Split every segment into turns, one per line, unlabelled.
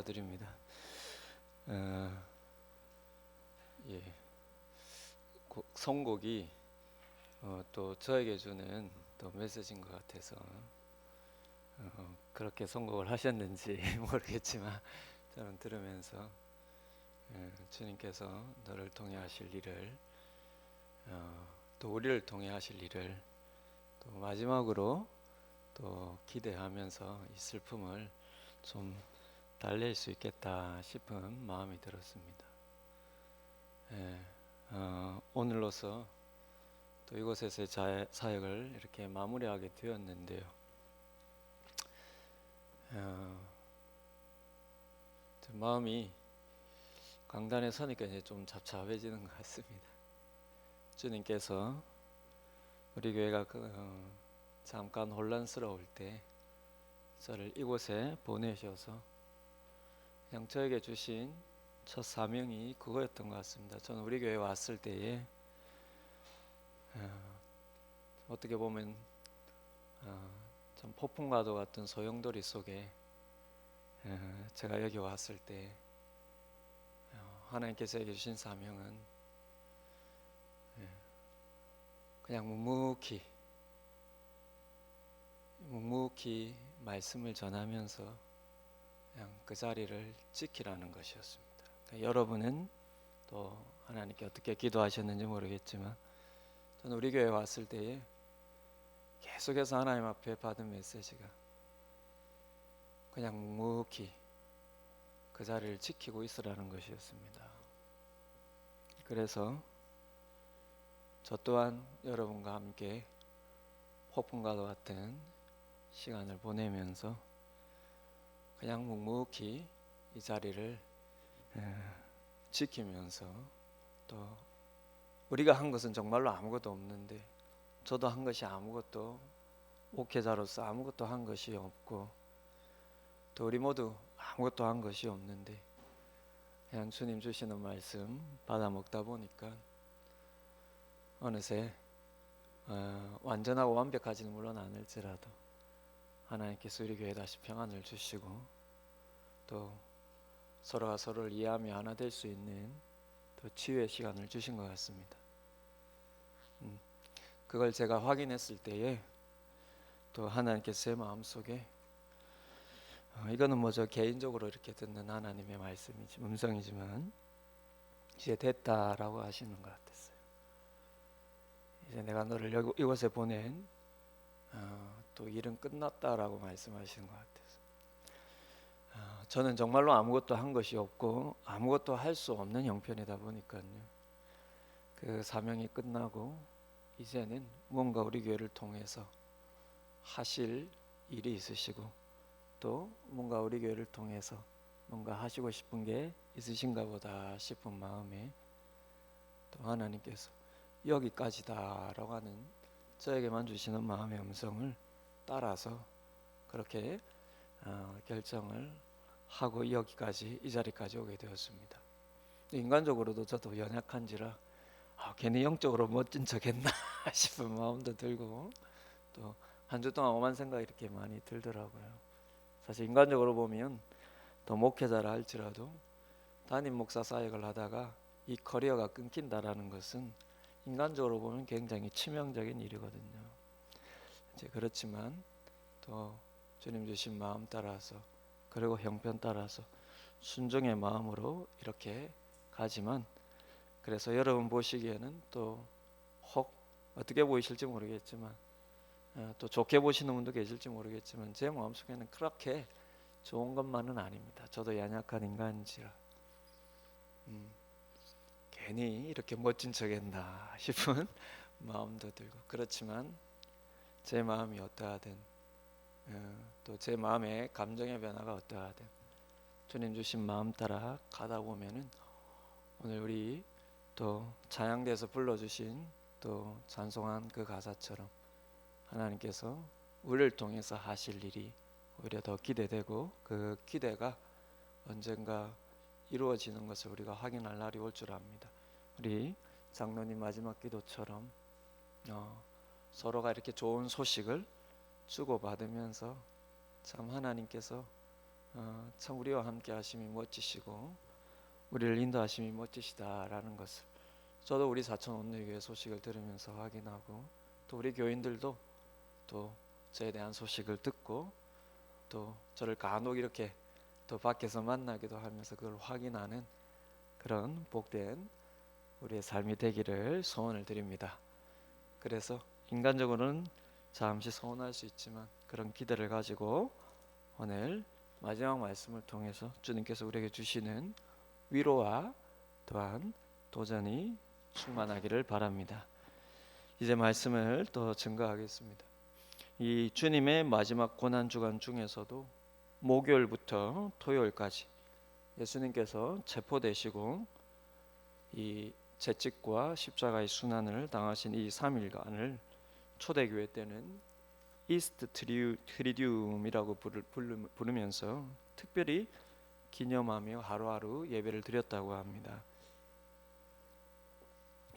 감사드립니다. 예, 선곡이 또 저에게 주는 또 메시지인 것 같아서 그렇게 선곡을 하셨는지 모르겠지만 저는 들으면서 주님께서 너를 통해 하실 일을 또 우리를 통해 하실 일을 또 마지막으로 또 기대하면서 이 슬픔을 좀 달랠 수 있겠다 싶은 마음이 들었습니다. 오늘로서 또 이곳에서의 사역을 이렇게 마무리하게 되었는데요. 마음이 강단에 서니까 이제 좀 잡잡해지는 것 같습니다. 주님께서 우리 교회가 잠깐 혼란스러울 때 저를 이곳에 보내셔서 그냥 저에게 주신 첫 사명이 그거였던 것 같습니다. 저는 우리 교회에 왔을 때에 어떻게 보면 좀 폭풍과도 같은 소용돌이 속에 제가 여기 왔을 때 하나님께서 저에게 주신 사명은 그냥 묵묵히 말씀을 전하면서 그냥 그 자리를 지키라는 것이었습니다. 그러니까 여러분은 또 하나님께 어떻게 기도하셨는지 모르겠지만 저는 우리 교회에 왔을 때에 계속해서 하나님 앞에 받은 메시지가 그냥 묵묵히 그 자리를 지키고 있으라는 것이었습니다. 그래서 저 또한 여러분과 함께 폭풍과도 같은 시간을 보내면서 그냥 묵묵히 이 자리를 지키면서 또 우리가 한 것은 정말로 아무것도 없는데 저도 한 것이 아무것도 목회자로서 아무것도 한 것이 없고 또 우리 모두 아무것도 한 것이 없는데 그냥 주님 주시는 말씀 받아 먹다 보니까 어느새 완전하고 완벽하지는 물론 않을지라도 하나님께서 우리 교회에 다시 평안을 주시고 또 서로가 서로를 이해하며 하나 될 수 있는 또 치유의 시간을 주신 것 같습니다. 그걸 제가 확인했을 때에 또 하나님께서 제 마음속에 이거는 뭐 저 개인적으로 이렇게 듣는 하나님의 말씀이지 음성이지만 이제 됐다라고 하시는 것 같았어요. 이제 내가 너를 이곳에 보낸 또 일은 끝났다라고 말씀하시는 것 같아서 저는 정말로 아무것도 한 것이 없고 아무것도 할 수 없는 형편이다 보니까요. 그 사명이 끝나고 이제는 뭔가 우리 교회를 통해서 하실 일이 있으시고 또 뭔가 우리 교회를 통해서 뭔가 하시고 싶은 게 있으신가 보다 싶은 마음에 또 하나님께서 여기까지다라고 하는 저에게만 주시는 마음의 음성을 따라서 그렇게 결정을 하고 여기까지 이 자리까지 오게 되었습니다. 인간적으로도 저도 연약한지라 괜히 영적으로 멋진 척했나 싶은 마음도 들고 또 한 주 동안 오만 생각이 이렇게 많이 들더라고요. 사실 인간적으로 보면 더 목회자라 할지라도 담임 목사 사역을 하다가 이 커리어가 끊긴다라는 것은 인간적으로 보면 굉장히 치명적인 일이거든요. 이제 그렇지만 또 주님 주신 마음 따라서 그리고 형편 따라서 순종의 마음으로 이렇게 가지만 그래서 여러분 보시기에는 또 혹 어떻게 보이실지 모르겠지만 또 좋게 보시는 분도 계실지 모르겠지만 제 마음속에는 그렇게 좋은 것만은 아닙니다. 저도 연약한 인간인지라 괜히 이렇게 멋진 척했나 싶은 마음도 들고 그렇지만 제 마음이 어떠하든 또 제 마음의 감정의 변화가 어떠하든 주님 주신 마음 따라 가다 보면은 오늘 우리 또 찬양대에서 불러주신 또 찬송한 그 가사처럼 하나님께서 우리를 통해서 하실 일이 오히려 더 기대되고 그 기대가 언젠가 이루어지는 것을 우리가 확인할 날이 올 줄 압니다. 우리 장로님 마지막 기도처럼 서로가 이렇게 좋은 소식을 주고받으면서 참 하나님께서 참 우리와 함께 하심이 멋지시고 우리를 인도하심이 멋지시다라는 것을 저도 우리 사천 온누리교회 소식을 들으면서 확인하고, 또 우리 교인들도 또 저에 대한 소식을 듣고 또 저를 간혹 이렇게 또 밖에서 만나기도 하면서 그걸 확인하는 그런 복된 우리의 삶이 되기를 소원을 드립니다. 그래서 인간적으로는 잠시 서운할 수 있지만 그런 기대를 가지고 오늘 마지막 말씀을 통해서 주님께서 우리에게 주시는 위로와 또한 도전이 충만하기를 바랍니다. 이제 말씀을 또 증거하겠습니다. 이 주님의 마지막 고난 주간 중에서도 목요일부터 토요일까지 예수님께서 체포되시고 이 채찍과 십자가의 순환을 당하신 이 3일간을 초대교회 때는 이스트 트리디움이라고 부르면서 특별히 기념하며 하루하루 예배를 드렸다고 합니다.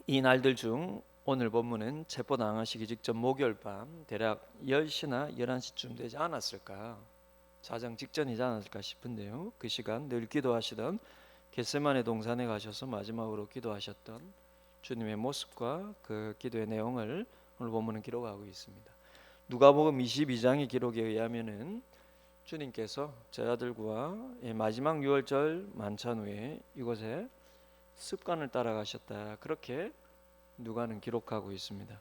이 날들 중 오늘 본문은 체포당하시기 직전 목요일 밤 대략 10시나 11시쯤 되지 않았을까, 자정 직전이지 않았을까 싶은데요. 그 시간 늘 기도하시던 겟세마네 동산에 가셔서 마지막으로 기도하셨던 주님의 모습과 그 기도의 내용을 오늘 본문은 기록하고 있습니다. 누가복음 22장의 기록에 의하면은 주님께서 제자들과 마지막 유월절 만찬 후에 이곳에 습관을 따라가셨다, 그렇게 누가는 기록하고 있습니다.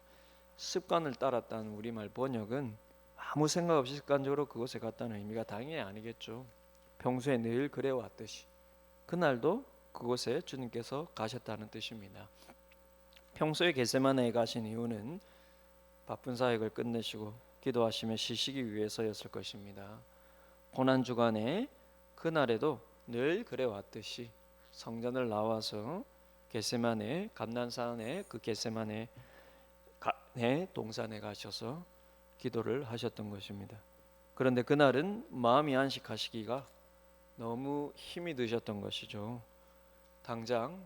습관을 따랐다는 우리말 번역은 아무 생각 없이 습관적으로 그곳에 갔다는 의미가 당연히 아니겠죠. 평소에 늘 그래왔듯이 그날도 그곳에 주님께서 가셨다는 뜻입니다. 평소에 겟세마네에 가신 이유는 바쁜 사역을 끝내시고 기도하시며 쉬시기 위해서였을 것입니다. 고난 주간에 그날에도 늘 그래왔듯이 성전을 나와서 겟세마네 감난산의 그 겟세마네 동산에 가셔서 기도를 하셨던 것입니다. 그런데 그날은 마음이 안식하시기가 너무 힘이 드셨던 것이죠. 당장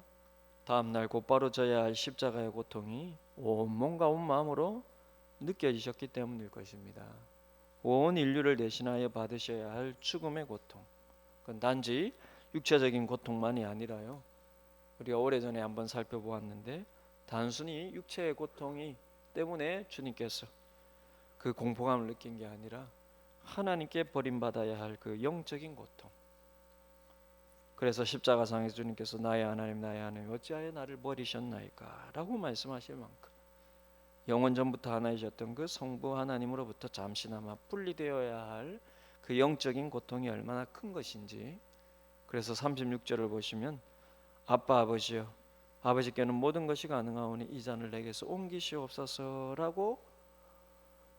다음날 곧바로 져야 할 십자가의 고통이 온몸과 온 마음으로 느껴지셨기 때문일 것입니다. 온 인류를 대신하여 받으셔야 할 죽음의 고통, 그건 단지 육체적인 고통만이 아니라요, 우리가 오래전에 한번 살펴보았는데 단순히 육체의 고통이 때문에 주님께서 그 공포감을 느낀 게 아니라 하나님께 버림받아야 할 그 영적인 고통, 그래서 십자가상에서 주님께서 나의 하나님 어찌하여 나를 버리셨나이까 라고 말씀하실 만큼 영원 전부터 하나이셨던 그 성부 하나님으로부터 잠시나마 분리되어야 할 그 영적인 고통이 얼마나 큰 것인지, 그래서 36절을 보시면 아빠 아버지여 아버지께는 모든 것이 가능하오니 이 잔을 내게서 옮기시옵소서라고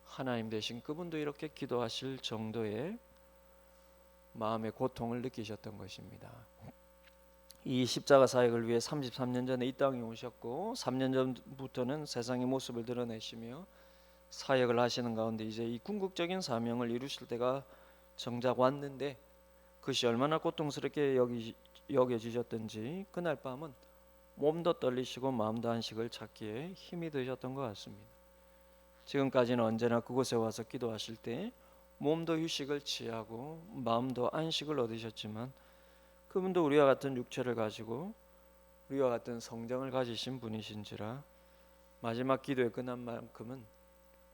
하나님 되신 그분도 이렇게 기도하실 정도의 마음의 고통을 느끼셨던 것입니다. 이 십자가 사역을 위해 33년 전에 이 땅에 오셨고 3년 전부터는 세상의 모습을 드러내시며 사역을 하시는 가운데 이제 이 궁극적인 사명을 이루실 때가 정작 왔는데 그것이 얼마나 고통스럽게 여겨지셨던지 그날 밤은 몸도 떨리시고 마음도 안식을 찾기에 힘이 드셨던 것 같습니다. 지금까지는 언제나 그곳에 와서 기도하실 때 몸도 휴식을 취하고 마음도 안식을 얻으셨지만 그분도 우리와 같은 육체를 가지고 우리와 같은 성정을 가지신 분이신지라 마지막 기도의 그날만큼은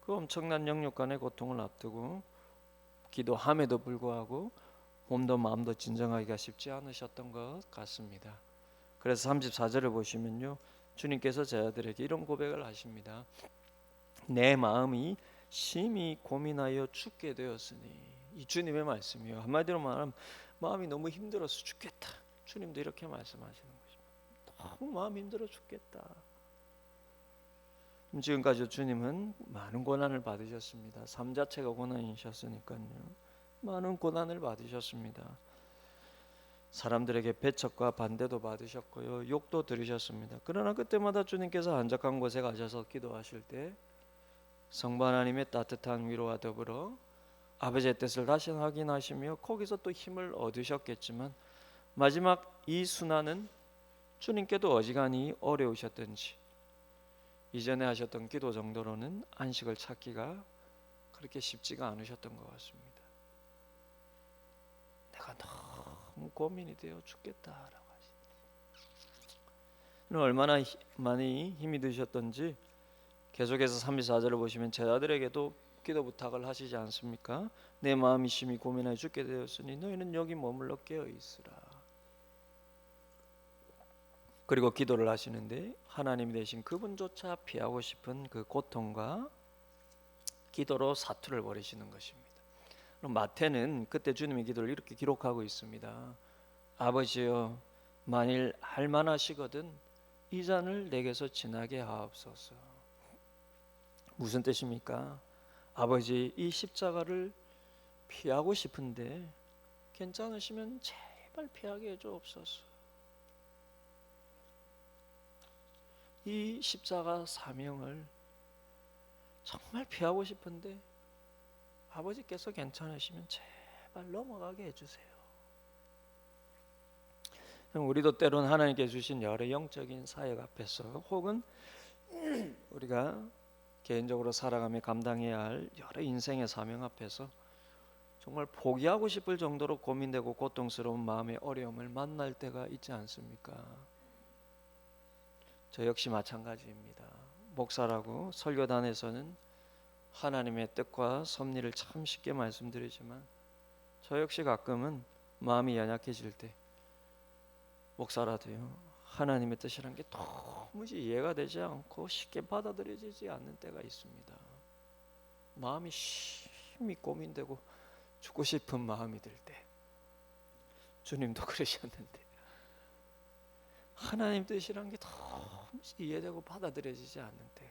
그 엄청난 영육간의 고통을 앞두고 기도함에도 불구하고 몸도 마음도 진정하기가 쉽지 않으셨던 것 같습니다. 그래서 34절을 보시면요, 주님께서 제자들에게 이런 고백을 하십니다. 내 마음이 심히 고민하여 죽게 되었으니, 이 주님의 말씀이요. 한마디로 말하면 마음이 너무 힘들어서 죽겠다. 주님도 이렇게 말씀하시는 것입니다. 너무 마음이 힘들어 죽겠다. 지금까지 주님은 많은 고난을 받으셨습니다. 삶 자체가 고난이셨으니까요. 많은 고난을 받으셨습니다. 사람들에게 배척과 반대도 받으셨고요, 욕도 들으셨습니다. 그러나 그때마다 주님께서 한적한 곳에 가셔서 기도하실 때 성부 하나님의 따뜻한 위로와 더불어 아버지의 뜻을 다시 확인하시며 거기서 또 힘을 얻으셨겠지만 마지막 이 순환은 주님께도 어지간히 어려우셨던지 이전에 하셨던 기도 정도로는 안식을 찾기가 그렇게 쉽지가 않으셨던 것 같습니다. 내가 너무 고민이 되어 죽겠다라고 하시니 얼마나 많이 힘이 드셨던지 계속해서 34절을 보시면 제자들에게도 기도 부탁을 하시지 않습니까? 내 마음이 심히 고민하여 죽게 되었으니 너희는 여기 머물러 깨어 있으라. 그리고 기도를 하시는데 하나님이 되신 그분조차 피하고 싶은 그 고통과 기도로 사투를 벌이시는 것입니다. 그럼 마태는 그때 주님의 기도를 이렇게 기록하고 있습니다. 아버지여, 만일 할만하시거든 이 잔을 내게서 지나게 하옵소서. 무슨 뜻입니까? 아버지, 이 십자가를 피하고 싶은데 괜찮으시면 제발 피하게 해주옵소서. 이 십자가 사명을 정말 피하고 싶은데 아버지께서 괜찮으시면 제발 넘어가게 해주세요. 우리도 때론 하나님께 주신 여러 영적인 사역 앞에서 혹은 우리가 개인적으로 살아가며 감당해야 할 여러 인생의 사명 앞에서 정말 포기하고 싶을 정도로 고민되고 고통스러운 마음의 어려움을 만날 때가 있지 않습니까? 저 역시 마찬가지입니다. 목사라고 설교단에서는 하나님의 뜻과 섭리를 참 쉽게 말씀드리지만 저 역시 가끔은 마음이 연약해질 때 목사라도요, 하나님의 뜻이란 게 도무지 이해가 되지 않고 쉽게 받아들여지지 않는 때가 있습니다. 마음이 심히 고민되고 죽고 싶은 마음이 들 때, 주님도 그러셨는데 하나님 뜻이란 게 도무지 이해되고 받아들여지지 않는 때,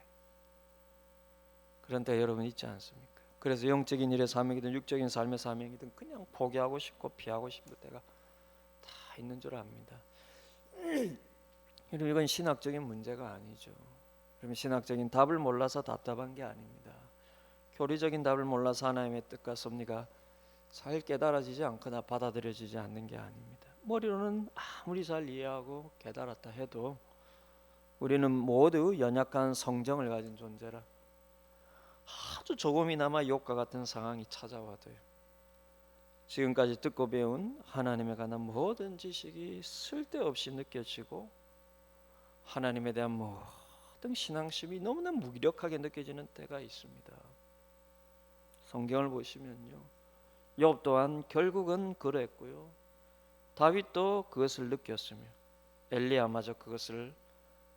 그런 때 여러분 있지 않습니까? 그래서 영적인 일의 사명이든 육적인 삶의 사명이든 그냥 포기하고 싶고 피하고 싶을 때가 다 있는 줄 압니다. 이건 신학적인 문제가 아니죠. 그러면 신학적인 답을 몰라서 답답한 게 아닙니다. 교리적인 답을 몰라서 하나님의 뜻과 섭리가 잘 깨달아지지 않거나 받아들여지지 않는 게 아닙니다. 머리로는 아무리 잘 이해하고 깨달았다 해도 우리는 모두 연약한 성정을 가진 존재라 아주 조금이나마 욕과 같은 상황이 찾아와도요, 지금까지 듣고 배운 하나님에 관한 모든 지식이 쓸데없이 느껴지고 하나님에 대한 모든 신앙심이 너무나 무기력하게 느껴지는 때가 있습니다. 성경을 보시면요, 욥 또한 결국은 그랬고요, 다윗도 그것을 느꼈으며 엘리야마저 그것을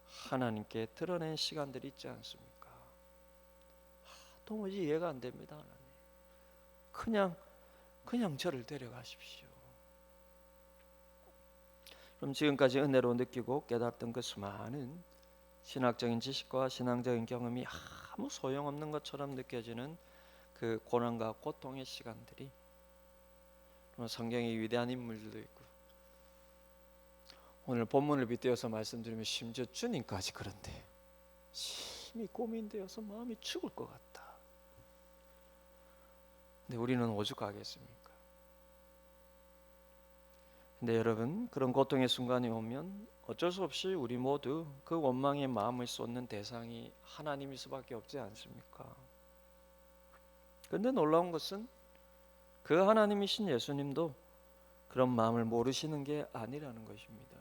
하나님께 드러낸 시간들이 있지 않습니까? 도무지 이해가 안 됩니다. 하나님, 그냥 저를 데려가십시오. 그럼 지금까지 은혜로 느끼고 깨달았던 그 수많은 신학적인 지식과 신앙적인 경험이 아무 소용없는 것처럼 느껴지는 그 고난과 고통의 시간들이, 성경의 위대한 인물들도 있고 오늘 본문을 빗대어서 말씀드리면 심지어 주님까지 그런데 심히 고민되어서 마음이 죽을 것 같다. 근데 우리는 오죽하겠습니까? 근데 여러분, 그런 고통의 순간이 오면 어쩔 수 없이 우리 모두 그 원망의 마음을 쏟는 대상이 하나님일 수밖에 없지 않습니까? 그런데 놀라운 것은 그 하나님이신 예수님도 그런 마음을 모르시는 게 아니라는 것입니다.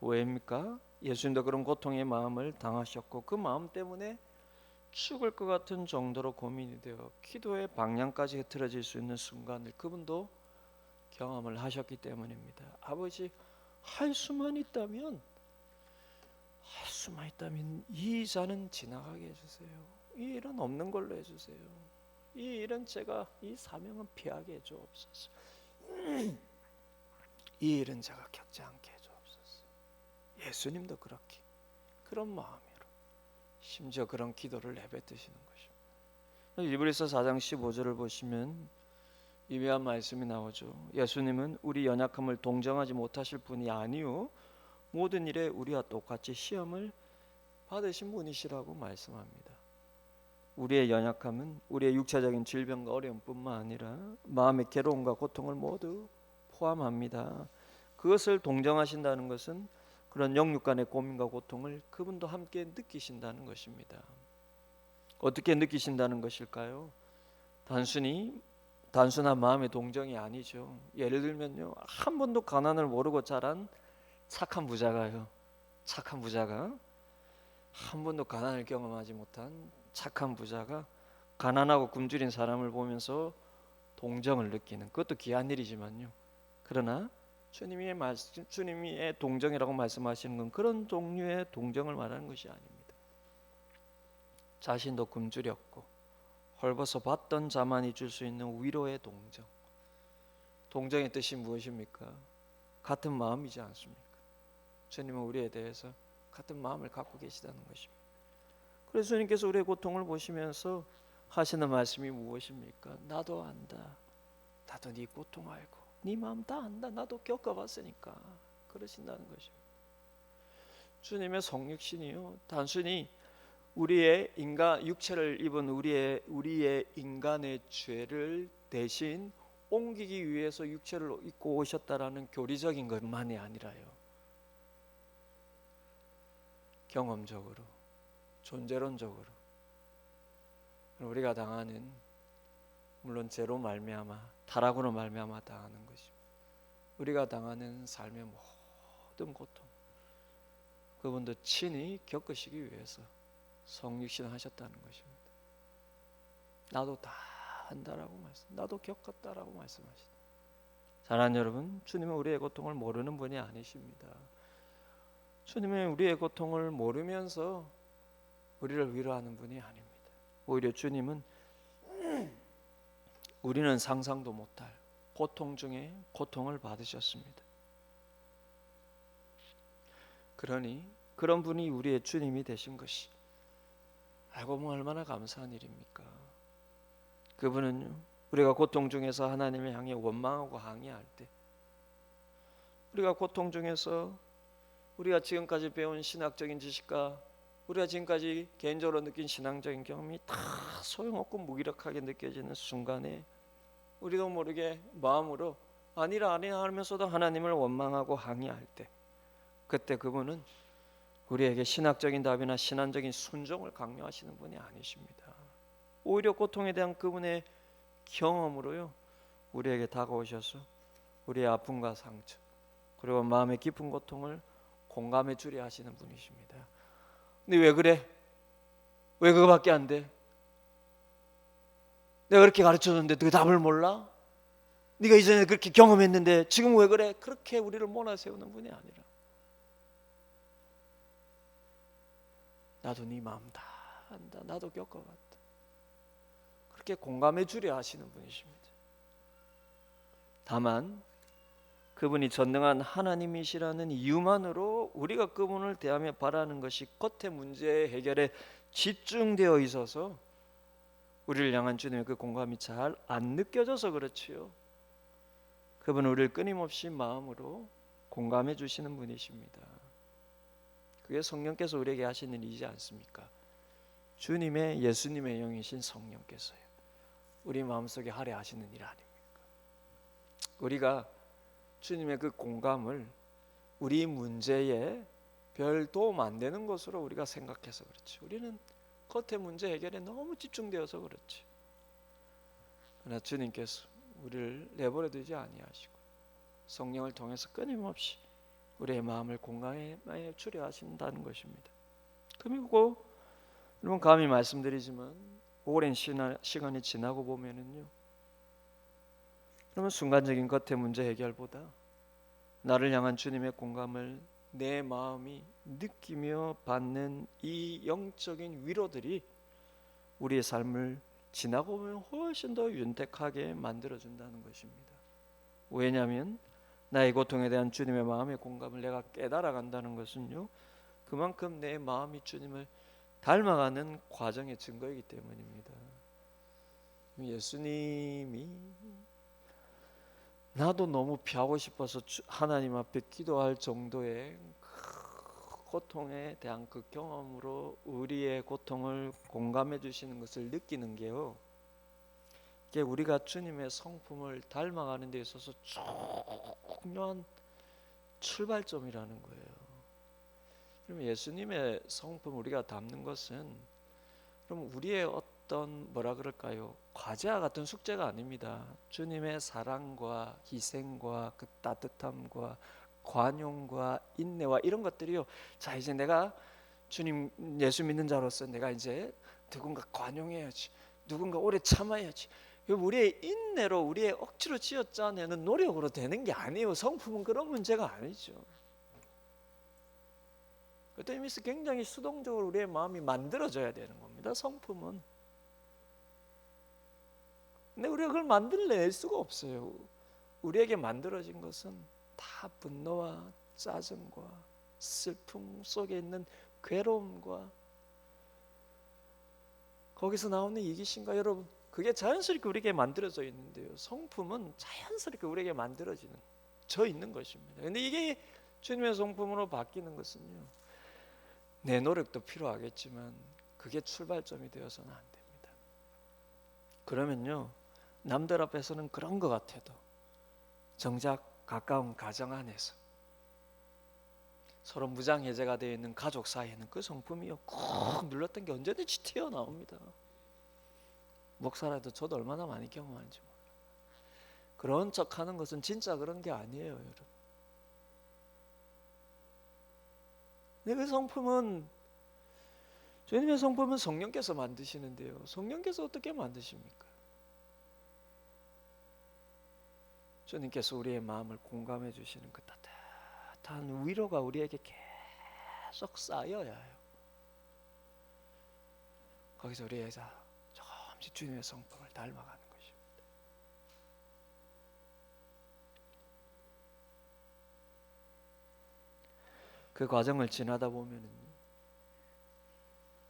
왜입니까? 예수님도 그런 고통의 마음을 당하셨고 그 마음 때문에 죽을 것 같은 정도로 고민이 되어 기도의 방향까지 흐트러질 수 있는 순간을 그분도 경험을 하셨기 때문입니다. 아버지, 할 수만 있다면 이 잔은 지나가게 해주세요. 이 일은 없는 걸로 해주세요. 이 일은 이 사명은 피하게 해주옵소서. 이 일은 제가 겪지 않게 해주옵소서. 예수님도 그렇게 그런 마음으로 심지어 그런 기도를 내뱉으시는 것입니다. 이브리서 4장 15절을 보시면 이러한 말씀이 나오죠. 예수님은 우리 연약함을 동정하지 못하실 분이 아니요 모든 일에 우리와 똑같이 시험을 받으신 분이시라고 말씀합니다. 우리의 연약함은 우리의 육체적인 질병과 어려움뿐만 아니라 마음의 괴로움과 고통을 모두 포함합니다. 그것을 동정하신다는 것은 그런 영육 간의 고민과 고통을 그분도 함께 느끼신다는 것입니다. 어떻게 느끼신다는 것일까요? 단순한 마음의 동정이 아니죠. 예를 들면요, 한 번도 가난을 모르고 자란 착한 부자가요, 착한 부자가 한 번도 가난을 경험하지 못한 착한 부자가 가난하고 굶주린 사람을 보면서 동정을 느끼는, 그것도 귀한 일이지만요, 그러나 주님의 동정이라고 말씀하시는 건 그런 종류의 동정을 말하는 것이 아닙니다. 자신도 굶주렸고 헐벗어 봤던 자만이 줄 수 있는 위로의 동정. 동정의 뜻이 무엇입니까? 같은 마음이지 않습니까? 주님은 우리에 대해서 같은 마음을 갖고 계시다는 것입니다. 그래서 주님께서 우리의 고통을 보시면서 하시는 말씀이 무엇입니까? 나도 안다. 나도 네 고통 알고 네 마음 다 안다. 나도 겪어봤으니까. 그러신다는 것입니다. 주님의 성육신이요, 단순히 우리의 인간 육체를 입은 우리의 인간의 죄를 대신 옮기기 위해서 육체를 입고 오셨다라는 교리적인 것만이 아니라요, 경험적으로, 존재론적으로 우리가 당하는, 물론 죄로 말미암아, 타락으로 말미암아 당하는 것입니다. 우리가 당하는 삶의 모든 고통, 그분도 친히 겪으시기 위해서 성육신을 하셨다는 것입니다. 나도 다 한다라고 나도 겪었다라고 말씀하시다. 사랑하는 여러분, 주님은 우리의 고통을 모르는 분이 아니십니다. 주님은 우리의 고통을 모르면서 우리를 위로하는 분이 아닙니다. 오히려 주님은 우리는 상상도 못할 고통 중에 고통을 받으셨습니다. 그러니 그런 분이 우리의 주님이 되신 것이 알고 보면 얼마나 감사한 일입니까? 그분은요, 우리가 고통 중에서 하나님을 향해 원망하고 항의할 때, 우리가 고통 중에서 우리가 지금까지 배운 신학적인 지식과 우리가 지금까지 개인적으로 느낀 신앙적인 경험이 다 소용없고 무기력하게 느껴지는 순간에 우리도 모르게 마음으로 아니라 하면서도 하나님을 원망하고 항의할 때, 그때 그분은 우리에게 신학적인 답이나 신앙적인 순종을 강요하시는 분이 아니십니다. 오히려 고통에 대한 그분의 경험으로요, 우리에게 다가오셔서 우리의 아픔과 상처, 그리고 마음의 깊은 고통을 공감해 주려 하시는 분이십니다. 근데 왜 그래? 왜 그거밖에 안 돼? 내가 그렇게 가르쳐줬는데 그 답을 몰라? 네가 이전에 그렇게 경험했는데 지금 왜 그래? 그렇게 우리를 몰아세우는 분이 아니라, 나도 네 마음 다 안다. 나도 겪어봤다. 그렇게 공감해 주려 하시는 분이십니다. 다만 그분이 전능한 하나님이시라는 이유만으로 우리가 그분을 대하며 바라는 것이 겉의 문제 해결에 집중되어 있어서 우리를 향한 주님의 그 공감이 잘 안 느껴져서 그렇지요, 그분은 우리를 끊임없이 마음으로 공감해 주시는 분이십니다. 그게 성령께서 우리에게 하시는 일이지 않습니까? 주님의, 예수님의 영이신 성령께서요, 우리 마음속에 하려 하시는 일 아닙니까? 우리가 주님의 그 공감을 우리 문제에 별 도움 안 되는 것으로 우리가 생각해서 그렇지, 우리는 겉의 문제 해결에 너무 집중되어서 그렇지. 그러나 주님께서 우리를 내버려 두지 아니하시고 성령을 통해서 끊임없이 우리의 마음을 공감해 주려 하신다는 것입니다. 그리고 여러분, 감히 말씀드리지만 오랜 시간이 지나고 보면은요, 그러면 순간적인 겉의 문제 해결보다 나를 향한 주님의 공감을 내 마음이 느끼며 받는 이 영적인 위로들이 우리의 삶을 지나고 보면 훨씬 더 윤택하게 만들어준다는 것입니다. 왜냐하면 나의 고통에 대한 주님의 마음의 공감을 내가 깨달아간다는 것은요, 그만큼 내 마음이 주님을 닮아가는 과정의 증거이기 때문입니다. 예수님이 나도 너무 피하고 싶어서 하나님 앞에 기도할 정도의 고통에 대한 그 경험으로 우리의 고통을 공감해 주시는 것을 느끼는 게요, 이게 우리가 주님의 성품을 닮아가는 데 있어서 중요한 출발점이라는 거예요. 그럼 예수님의 성품 우리가 닮는 것은, 그럼 우리의 어떤 뭐라 그럴까요? 과제와 같은 숙제가 아닙니다. 주님의 사랑과 희생과 그 따뜻함과 관용과 인내와 이런 것들이요. 자, 이제 내가 주님 예수 믿는 자로서 내가 이제 누군가 관용해야지, 누군가 오래 참아야지. 우리의 인내로, 우리의 억지로 지어짜내는 노력으로 되는 게 아니에요. 성품은 그런 문제가 아니죠. 그때 의미에서 굉장히 수동적으로 우리의 마음이 만들어져야 되는 겁니다. 성품은. 근데 우리가 그걸 만들어낼 수가 없어요. 우리에게 만들어진 것은 다 분노와 짜증과 슬픔 속에 있는 괴로움과 거기서 나오는 이기심과, 여러분, 그게 자연스럽게 우리에게 만들어져 있는데요. 성품은 자연스럽게 우리에게 만들어지는 져 있는 것입니다. 근데 이게 주님의 성품으로 바뀌는 것은요, 내 노력도 필요하겠지만 그게 출발점이 되어서는 안 됩니다. 그러면요, 남들 앞에서는 그런 것 같아도 정작 가까운 가정 안에서 서로 무장해제가 되어 있는 가족 사이에는 그 성품이요 꾹 눌렀던 게 언제든지 튀어나옵니다. 목사라도 저도 얼마나 많이 경험하는지 몰라요. 그런 척하는 것은 진짜 그런 게 아니에요, 여러분. 근데 그 성품은, 주님의 성품은 성령께서 만드시는데요, 성령께서 어떻게 만드십니까? 주님께서 우리의 마음을 공감해 주시는 그 따뜻한 위로가 우리에게 계속 쌓여야 해요. 거기서 우리가 조금씩 주님의 성품을 닮아가는 것입니다. 그 과정을 지나다 보면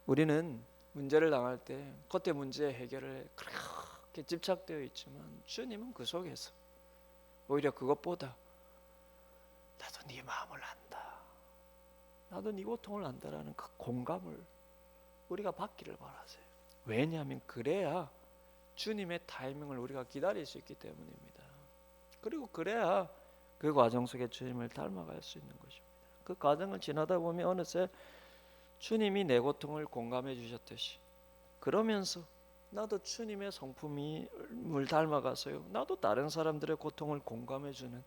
우리는 문제를 당할 때 겉의 문제 해결에 그렇게 집착되어 있지만 주님은 그 속에서 오히려 그것보다 나도 네 마음을 안다, 나도 네 고통을 안다라는 그 공감을 우리가 받기를 바라세요. 왜냐하면 그래야 주님의 타이밍을 우리가 기다릴 수 있기 때문입니다. 그리고 그래야 그 과정 속에 주님을 닮아갈 수 있는 것입니다. 그 과정을 지나다 보면 어느새 주님이 내 고통을 공감해 주셨듯이, 그러면서 나도 주님의 성품을 닮아가서요, 나도 다른 사람들의 고통을 공감해주는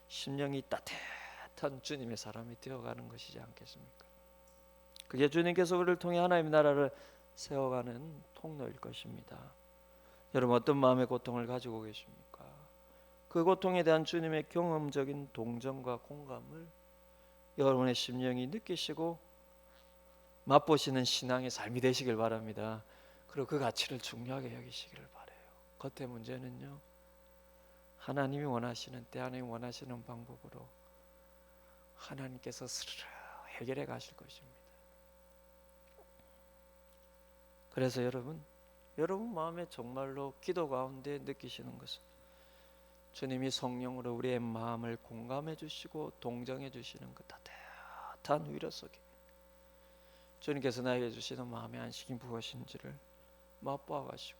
심령이 따뜻한 주님의 사람이 되어가는 것이지 않겠습니까? 그게 주님께서 우리를 통해 하나님의 나라를 세워가는 통로일 것입니다. 여러분, 어떤 마음의 고통을 가지고 계십니까? 그 고통에 대한 주님의 경험적인 동정과 공감을 여러분의 심령이 느끼시고 맛보시는 신앙의 삶이 되시길 바랍니다. 그리고 그 가치를 중요하게 여기시기를 바라요. 겉의 문제는요, 하나님이 원하시는 때, 하나님이 원하시는 방법으로 하나님께서 스르르 해결해 가실 것입니다. 그래서 여러분 마음에 정말로 기도 가운데 느끼시는 것은 주님이 성령으로 우리의 마음을 공감해 주시고 동정해 주시는 그 따뜻한 위로 속에 주님께서 나에게 주시는 마음의 안식이 무엇인지를 맛보아 가시고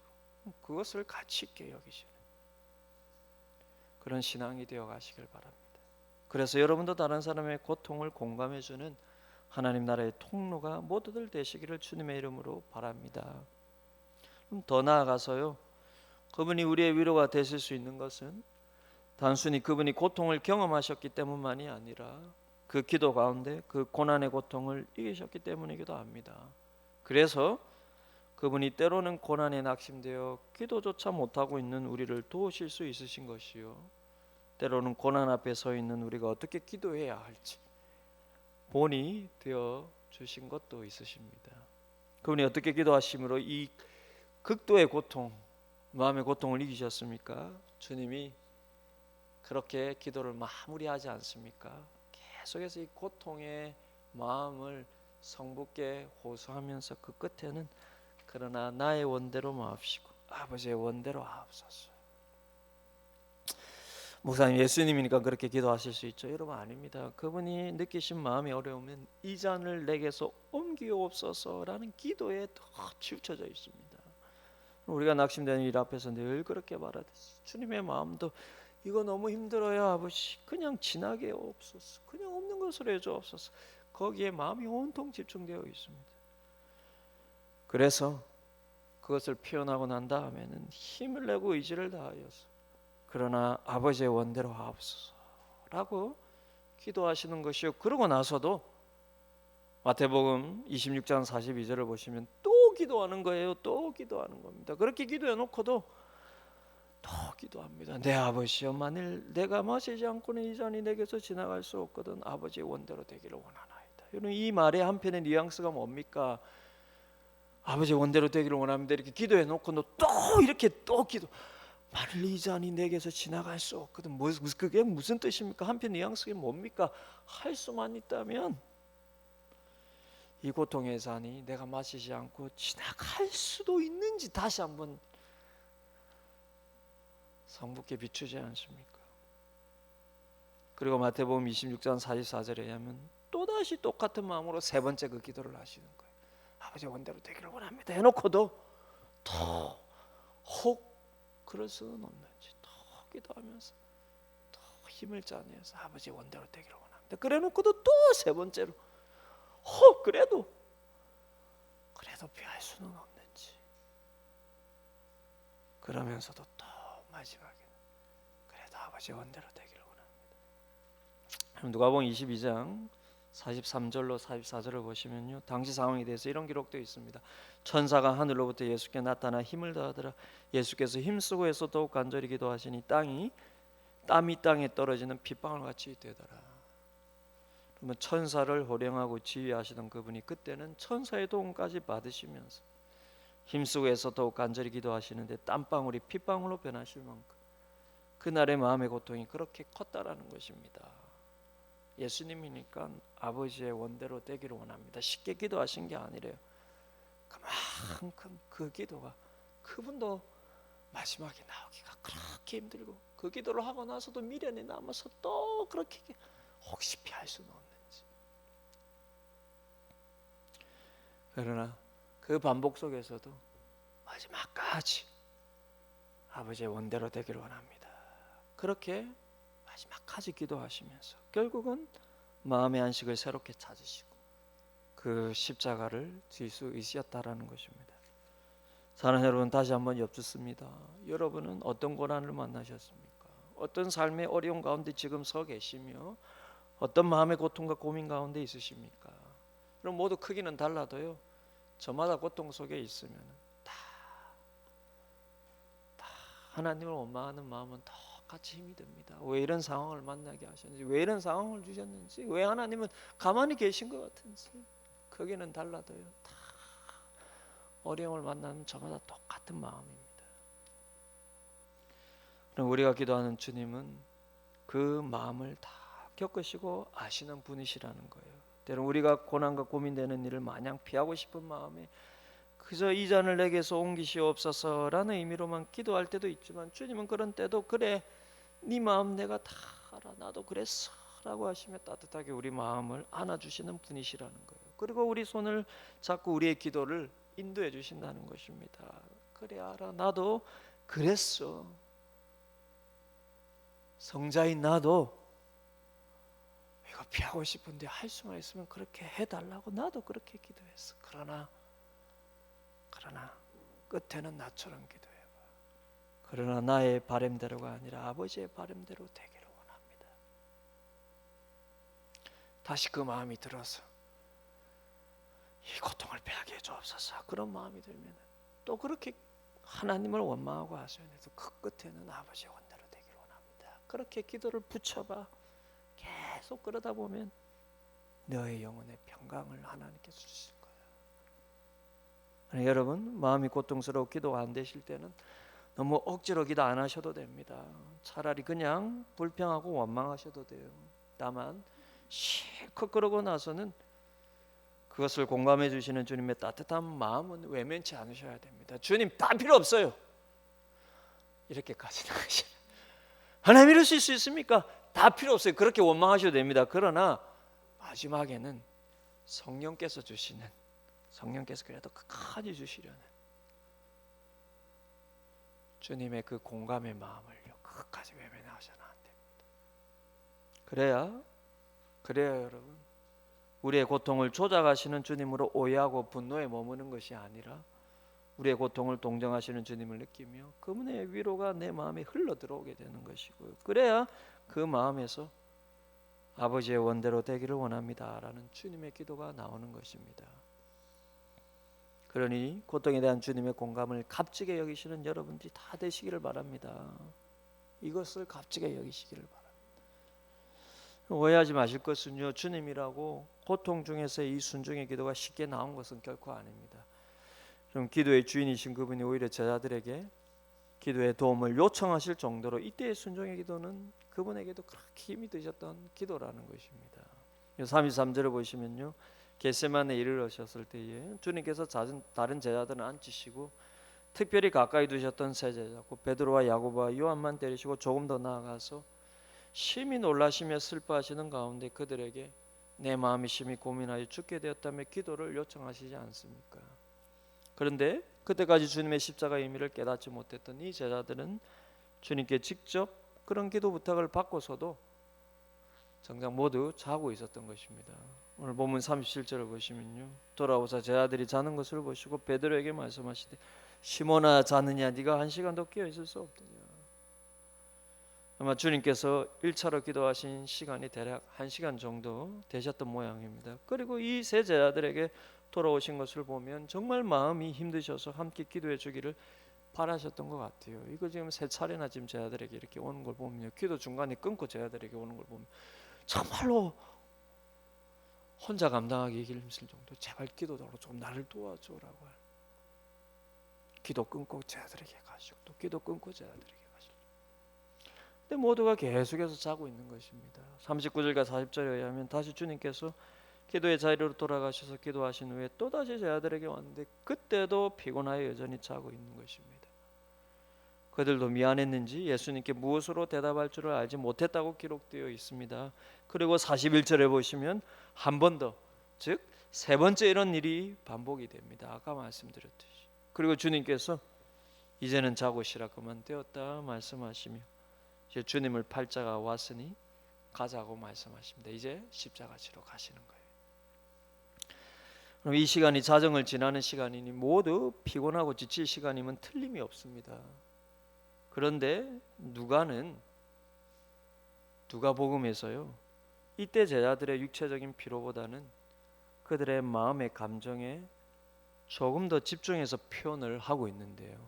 그것을 가치 있게 여기시는 그런 신앙이 되어 가시길 바랍니다. 그래서 여러분도 다른 사람의 고통을 공감해 주는 하나님 나라의 통로가 모두들 되시기를 주님의 이름으로 바랍니다. 그럼 더 나아가서요, 그분이 우리의 위로가 되실 수 있는 것은 단순히 그분이 고통을 경험하셨기 때문만이 아니라 그 기도 가운데 그 고난의 고통을 이기셨기 때문이기도 합니다. 그래서 그분이 때로는 고난에 낙심되어 기도조차 못하고 있는 우리를 도우실 수 있으신 것이요, 때로는 고난 앞에 서 있는 우리가 어떻게 기도해야 할지 본이 되어 주신 것도 있으십니다. 그분이 어떻게 기도하심으로 이 극도의 고통, 마음의 고통을 이기셨습니까? 주님이 그렇게 기도를 마무리하지 않습니까? 계속해서 이 고통의 마음을 성부께 호소하면서 그 끝에는 그러나 나의 원대로 마옵시고 아버지의 원대로 하옵소서. 목사님, 예수님이니까 그렇게 기도하실 수 있죠? 여러분, 아닙니다. 그분이 느끼신 마음의 어려움은 이 잔을 내게서 옮기옵소서라는 기도에 더 치우쳐져 있습니다. 우리가 낙심되는 일 앞에서 늘 그렇게 말하듯이 주님의 마음도 이거 너무 힘들어요 아버지, 그냥 지나게 없소서, 그냥 없는 것으로 해주옵소서, 거기에 마음이 온통 집중되어 있습니다. 그래서 그것을 표현하고 난 다음에는 힘을 내고 의지를 다하여서 그러나 아버지의 원대로 하옵소서라고 기도하시는 것이요. 그러고 나서도 마태복음 26장 42절을 보시면 또 기도하는 거예요. 또 기도하는 겁니다. 그렇게 기도해 놓고도 또 기도합니다. 내 아버지여, 만일 내가 마시지 않고는 이 잔이 내게서 지나갈 수 없거든 아버지의 원대로 되기를 원하나이다. 여러분, 이 말의 한편의 뉘앙스가 뭡니까? 아버지의 원대로 되기를 원합니다. 이렇게 기도해 놓고도 또 이렇게 또 기도. 만일 이 잔이 내게서 지나갈 수 없거든. 그게 무슨 뜻입니까? 한편 뉘앙스가 뭡니까? 할 수만 있다면 이 고통의 잔이 내가 마시지 않고 지나갈 수도 있는지 다시 한번 성부께 비추지 않습니까? 그리고 마태복음 26장 44절에 의하면 또다시 똑같은 마음으로 세 번째 그 기도를 하시는 거예요. 아버지 원대로 되기를 원합니다 해놓고도 더 혹 그럴 수는 없는지 더 기도하면서 더 힘을 짜내서 아버지 원대로 되기를 원합니다. 그래놓고도 또 세 번째로 혹 그래도 피할 수는 없는지, 그러면서도 또 마지막에는 그래도 아버지 원대로 되기를 원합니다. 누가복음 22장 43절로 44절을 보시면요, 당시 상황에 대해서 이런 기록되어 있습니다. 천사가 하늘로부터 예수께 나타나 힘을 더하더라. 예수께서 힘쓰고 해서 더욱 간절히 기도하시니 땀이 땅에 떨어지는 빗방울 같이 되더라. 그러면 천사를 호령하고 지휘하시던 그분이 그때는 천사의 도움까지 받으시면서 힘쓰고 해서 더욱 간절히 기도하시는데 땀방울이 핏방울로 변하실 만큼 그날의 마음의 고통이 그렇게 컸다라는 것입니다. 예수님이니까 아버지의 원대로 되기를 원합니다. 쉽게 기도하신 게 아니래요. 그만큼 그 기도가, 그분도 마지막에 나오기가 그렇게 힘들고 그 기도를 하고 나서도 미련이 남아서 또 그렇게 혹시 피할 수는 없는지. 그러나 그 반복 속에서도 마지막까지 아버지의 원대로 되기를 원합니다. 그렇게 마지막까지 기도하시면서 결국은 마음의 안식을 새롭게 찾으시고 그 십자가를 질 수 있으셨다라는 것입니다. 사랑하는 여러분, 다시 한번 여쭙습니다. 여러분은 어떤 고난을 만나셨습니까? 어떤 삶의 어려운 가운데 지금 서 계시며 어떤 마음의 고통과 고민 가운데 있으십니까? 그럼 모두 크기는 달라도요, 저마다 고통 속에 있으면 다 하나님을 원망하는 마음은 똑같이 힘이 듭니다. 왜 이런 상황을 만나게 하셨는지, 왜 이런 상황을 주셨는지, 왜 하나님은 가만히 계신 것 같은지, 크기는 달라도요, 다 어려움을 만나는 저마다 똑같은 마음입니다. 그럼 우리가 기도하는 주님은 그 마음을 다 겪으시고 아시는 분이시라는 거예요. 때론 우리가 고난과 고민되는 일을 마냥 피하고 싶은 마음에 그저 이 잔을 내게서 옮기시옵소서라는 의미로만 기도할 때도 있지만, 주님은 그런 때도 그래 네 마음 내가 다 알아, 나도 그랬어 라고 하시며 따뜻하게 우리 마음을 안아주시는 분이시라는 거예요. 그리고 우리 손을 잡고 우리의 기도를 인도해 주신다는 것입니다. 그래 알아, 나도 그랬어. 성자인 나도 이거 피하고 싶은데 할 수만 있으면 그렇게 해달라고 나도 그렇게 기도했어. 그러나 끝에는 나처럼 기도해봐. 그러나 나의 바람대로가 아니라 아버지의 바람대로 되기를 원합니다. 다시 그 마음이 들어서 이 고통을 피하게 해주옵소서. 그런 마음이 들면 또 그렇게 하나님을 원망하고 하소연해서 그 끝에는 아버지의 원대로 되기를 원합니다. 그렇게 기도를 붙여봐. 계속 그러다 보면 너의 영혼의 평강을 하나님께서 주실 거예요. 여러분, 마음이 고통스러워 기도가 안 되실 때는 너무 억지로 기도 안 하셔도 됩니다. 차라리 그냥 불평하고 원망하셔도 돼요. 다만 실컷 그러고 나서는 그것을 공감해 주시는 주님의 따뜻한 마음은 외면치 않으셔야 됩니다. 주님 다 필요 없어요. 이렇게까지 나가시면 하나님 이러실 수 있습니까? 다 필요 없어요. 그렇게 원망하셔도 됩니다. 그러나 마지막에는 성령께서 그래도 끝까지 주시려는 주님의 그 공감의 마음을요, 끝까지 외면하셔는 안 됩니다. 그래야 여러분, 우리의 고통을 조작하시는 주님으로 오해하고 분노에 머무는 것이 아니라 우리의 고통을 동정하시는 주님을 느끼며 그분의 위로가 내 마음에 흘러 들어오게 되는 것이고요. 그래야 그 마음에서 아버지의 원대로 되기를 원합니다라는 주님의 기도가 나오는 것입니다. 그러니 고통에 대한 주님의 공감을 값지게 여기시는 여러분들이 다 되시기를 바랍니다. 이것을 값지게 여기시기를 바랍니다. 오해하지 마실 것은요, 주님이라고 고통 중에서 이 순종의 기도가 쉽게 나온 것은 결코 아닙니다. 그럼 기도의 주인이신 그분이 오히려 제자들에게 기도의 도움을 요청하실 정도로 이때의 순종의 기도는 그분에게도 그렇게 힘이 되셨던 기도라는 것입니다. 33절을 보시면요, 겟세마네에 이르러셨을 때에 주님께서 다른 제자들은 앉히시고 특별히 가까이 두셨던 세 제자 곧 베드로와 야고보와 요한만 데리시고 조금 더 나아가서 심히 놀라시며 슬퍼하시는 가운데 그들에게 내 마음이 심히 고민하여 죽게 되었다며 기도를 요청하시지 않습니까? 그런데 그때까지 주님의 십자가의 의미를 깨닫지 못했던 이 제자들은 주님께 직접 그런 기도 부탁을 받고서도 정작 모두 자고 있었던 것입니다. 오늘 본문 37절을 보시면요, 돌아오사 제자들이 자는 것을 보시고 베드로에게 말씀하시되 시몬아 자느냐 네가 한 시간도 깨어 있을 수 없느냐. 아마 주님께서 1차로 기도하신 시간이 대략 1시간 정도 되셨던 모양입니다. 그리고 이 세 제자들에게 돌아오신 것을 보면 정말 마음이 힘드셔서 함께 기도해 주기를 바라셨던 것 같아요. 이거 지금 세 차례나 지금 제자들에게 이렇게 오는 걸 보면요, 기도 중간에 끊고 제자들에게 오는 걸 보면 정말로 혼자 감당하기 힘들 정도 제발 기도로 좀 나를 도와줘라고 기도 끊고 제자들에게 가시고 또 기도 끊고 제자들에게 가시고, 근데 모두가 계속해서 자고 있는 것입니다. 39절과 40절에 의하면 다시 주님께서 기도의 자리로 돌아가셔서 기도하신 후에 또다시 제자들에게 왔는데 그때도 피곤하여 여전히 자고 있는 것입니다. 그들도 미안했는지 예수님께 무엇으로 대답할 줄을 알지 못했다고 기록되어 있습니다. 그리고 41절에 보시면 한 번 더, 즉 세 번째 이런 일이 반복이 됩니다. 아까 말씀드렸듯이. 그리고 주님께서 이제는 자고 쉬라 그만 되었다 말씀하시며 이제 주님을 팔자가 왔으니 가자고 말씀하십니다. 이제 십자가 지러 가시는 거예요. 그럼 이 시간이 자정을 지나는 시간이니 모두 피곤하고 지칠 시간이면 틀림이 없습니다. 그런데 누가복음에서요, 이때 제자들의 육체적인 피로보다는 그들의 마음의 감정에 조금 더 집중해서 표현을 하고 있는데요,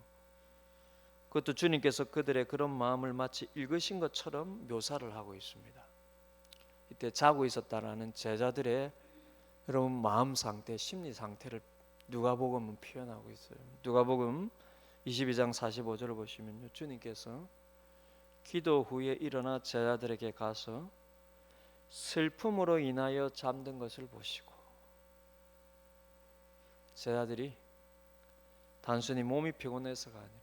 그것도 주님께서 그들의 그런 마음을 마치 읽으신 것처럼 묘사를 하고 있습니다. 이때 자고 있었다라는 제자들의 여러분 마음 상태, 심리 상태를 누가복음은 표현하고 있어요. 누가복음 22장 45절을 보시면요, 주님께서 기도 후에 일어나 제자들에게 가서 슬픔으로 인하여 잠든 것을 보시고, 제자들이 단순히 몸이 피곤해서가 아니라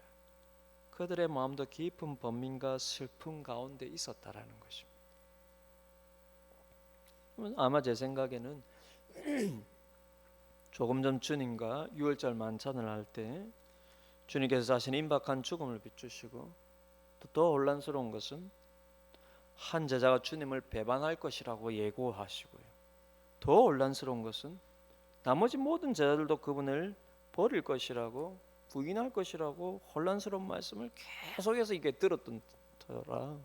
그들의 마음도 깊은 번민과 슬픔 가운데 있었다라는 것입니다. 아마 제 생각에는 조금 전 주님과 유월절 만찬을 할 때 주님께서 자신의 임박한 죽음을 비추시고 더 혼란스러운 것은 한 제자가 주님을 배반할 것이라고 예고하시고요, 더 혼란스러운 것은 나머지 모든 제자들도 그분을 버릴 것이라고 부인할 것이라고 혼란스러운 말씀을 계속해서 이게 들었던 터라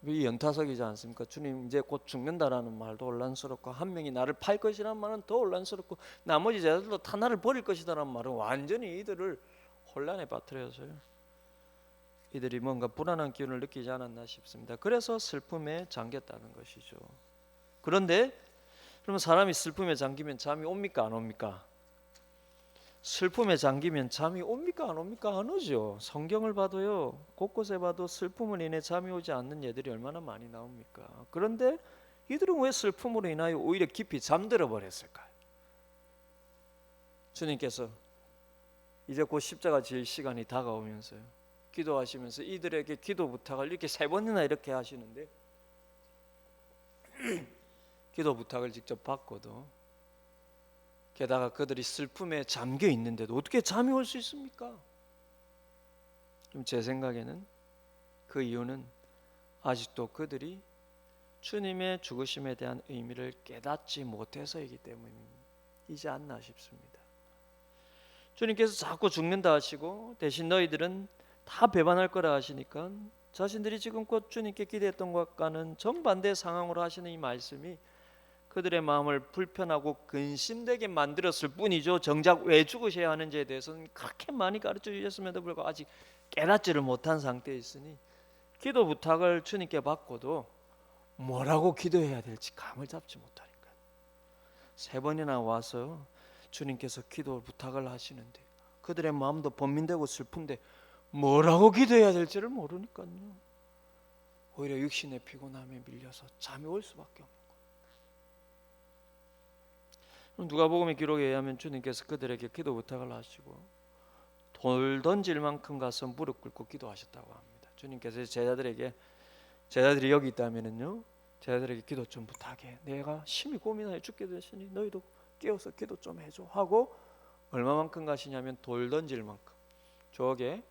이 연타석이지 않습니까? 주님 이제 곧 죽는다라는 말도 혼란스럽고 한 명이 나를 팔 것이라는 말은 더 혼란스럽고 나머지 제자들도 다 나를 버릴 것이다라는 말은 완전히 이들을 혼란에 빠뜨려서요, 이들이 뭔가 불안한 기운을 느끼지 않았나 싶습니다. 그래서 슬픔에 잠겼다는 것이죠. 그런데 그러면 사람이 슬픔에 잠기면 잠이 옵니까 안 옵니까? 슬픔에 잠기면 잠이 옵니까 안 옵니까? 안 오죠. 성경을 봐도요, 곳곳에 봐도 슬픔으로 인해 잠이 오지 않는 예들이 얼마나 많이 나옵니까? 그런데 이들은 왜 슬픔으로 인하여 오히려 깊이 잠들어 버렸을까요? 주님께서 이제 곧 십자가 질 시간이 다가오면서요, 기도하시면서 이들에게 기도 부탁을 이렇게 세 번이나 이렇게 하시는데 기도 부탁을 직접 받고도 게다가 그들이 슬픔에 잠겨 있는데도 어떻게 잠이 올 수 있습니까? 좀 제 생각에는 그 이유는 아직도 그들이 주님의 죽으심에 대한 의미를 깨닫지 못해서이기 때문이지 않나 싶습니다. 주님께서 자꾸 죽는다 하시고 대신 너희들은 다 배반할 거라 하시니까 자신들이 지금껏 주님께 기대했던 것과는 정반대의 상황으로 하시는 이 말씀이 그들의 마음을 불편하고 근심되게 만들었을 뿐이죠. 정작 왜 죽으셔야 하는지에 대해서는 그렇게 많이 가르쳐 주셨음에도 불구하고 아직 깨닫지를 못한 상태에 있으니 기도 부탁을 주님께 받고도 뭐라고 기도해야 될지 감을 잡지 못하니까 3번이나 와서 주님께서 기도 부탁을 하시는데 그들의 마음도 번민되고 슬픈데 뭐라고 기도해야 될지를 모르니까요. 오히려 육신의 피곤함에 밀려서 잠이 올 수밖에 없는 거예요. 누가복음의 기록에 의하면 주님께서 그들에게 기도 부탁을 하시고 돌 던질 만큼 가서 무릎 꿇고 기도하셨다고 합니다. 주님께서 제자들이 여기 있다면은요, 제자들에게 기도 좀 부탁해. 내가 심히 고민하여 죽게 되시니 너희도 깨어서 기도 좀 해줘 하고 얼마만큼 가시냐면 돌 던질 만큼 저게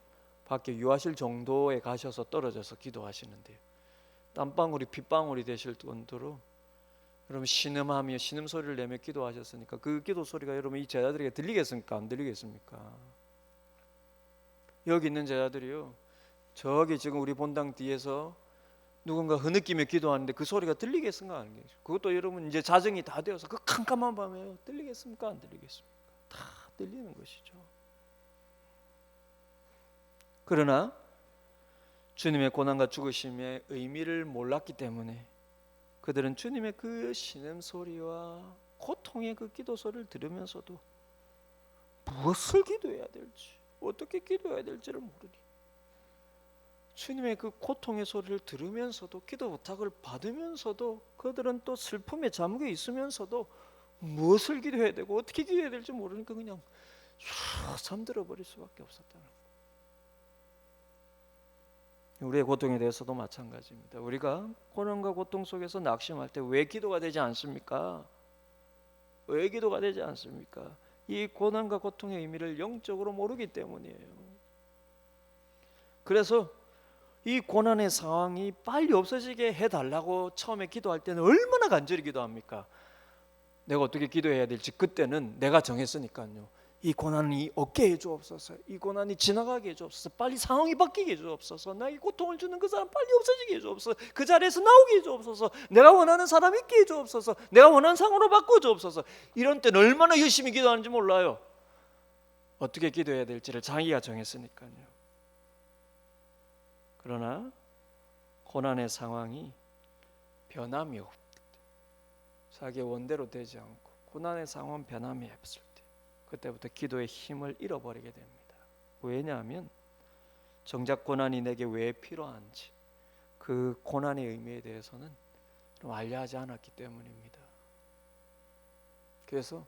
밖에 유하실 정도에 가셔서 떨어져서 기도하시는데요. 땀방울이 핏방울이 되실 정도로 여러분 신음하며 신음소리를 내며 기도하셨으니까 그 기도 소리가 여러분 이 제자들에게 들리겠습니까? 안 들리겠습니까? 여기 있는 제자들이요, 저기 지금 우리 본당 뒤에서 누군가 흐느끼며 기도하는데 그 소리가 들리겠습니까? 안 들리겠습니까? 그것도 여러분 이제 자정이 다 되어서 그 캄캄한 밤에 들리겠습니까? 안 들리겠습니까? 다 들리는 것이죠. 그러나 주님의 고난과 죽으심의 의미를 몰랐기 때문에 그들은 주님의 그 신음소리와 고통의 그 기도 소리를 들으면서도 무엇을 기도해야 될지 어떻게 기도해야 될지를 모르니 주님의 그 고통의 소리를 들으면서도 기도 부탁을 받으면서도 그들은 또 슬픔에 잠겨 있으면서도 무엇을 기도해야 되고 어떻게 기도해야 될지 모르니까 그냥 잠들어 버릴 수밖에 없었다는 거예요. 우리의 고통에 대해서도 마찬가지입니다. 우리가 고난과 고통 속에서 낙심할 때 왜 기도가 되지 않습니까? 왜 기도가 되지 않습니까? 이 고난과 고통의 의미를 영적으로 모르기 때문이에요. 그래서 이 고난의 상황이 빨리 없어지게 해달라고 처음에 기도할 때는 얼마나 간절히 기도합니까? 내가 어떻게 기도해야 될지 그때는 내가 정했으니까요. 이 고난이 없게 해주옵소서. 이 고난이 지나가게 해주옵소서. 빨리 상황이 바뀌게 해주옵소서. 나에게 고통을 주는 그 사람 빨리 없어지게 해주옵소서. 그 자리에서 나오게 해주옵소서. 내가 원하는 사람 있게 해주옵소서. 내가 원하는 상황으로 바꿔주옵소서. 이런 때는 얼마나 열심히 기도하는지 몰라요. 어떻게 기도해야 될지를 자기가 정했으니까요. 그러나 고난의 상황이 변함이 없을 때, 자기의 원대로 되지 않고 고난의 상황은 변함이 없을 때, 그때부터 기도의 힘을 잃어버리게 됩니다. 왜냐하면 정작 고난이 내게 왜 필요한지 그 고난의 의미에 대해서는 좀 알려하지 않았기 때문입니다. 그래서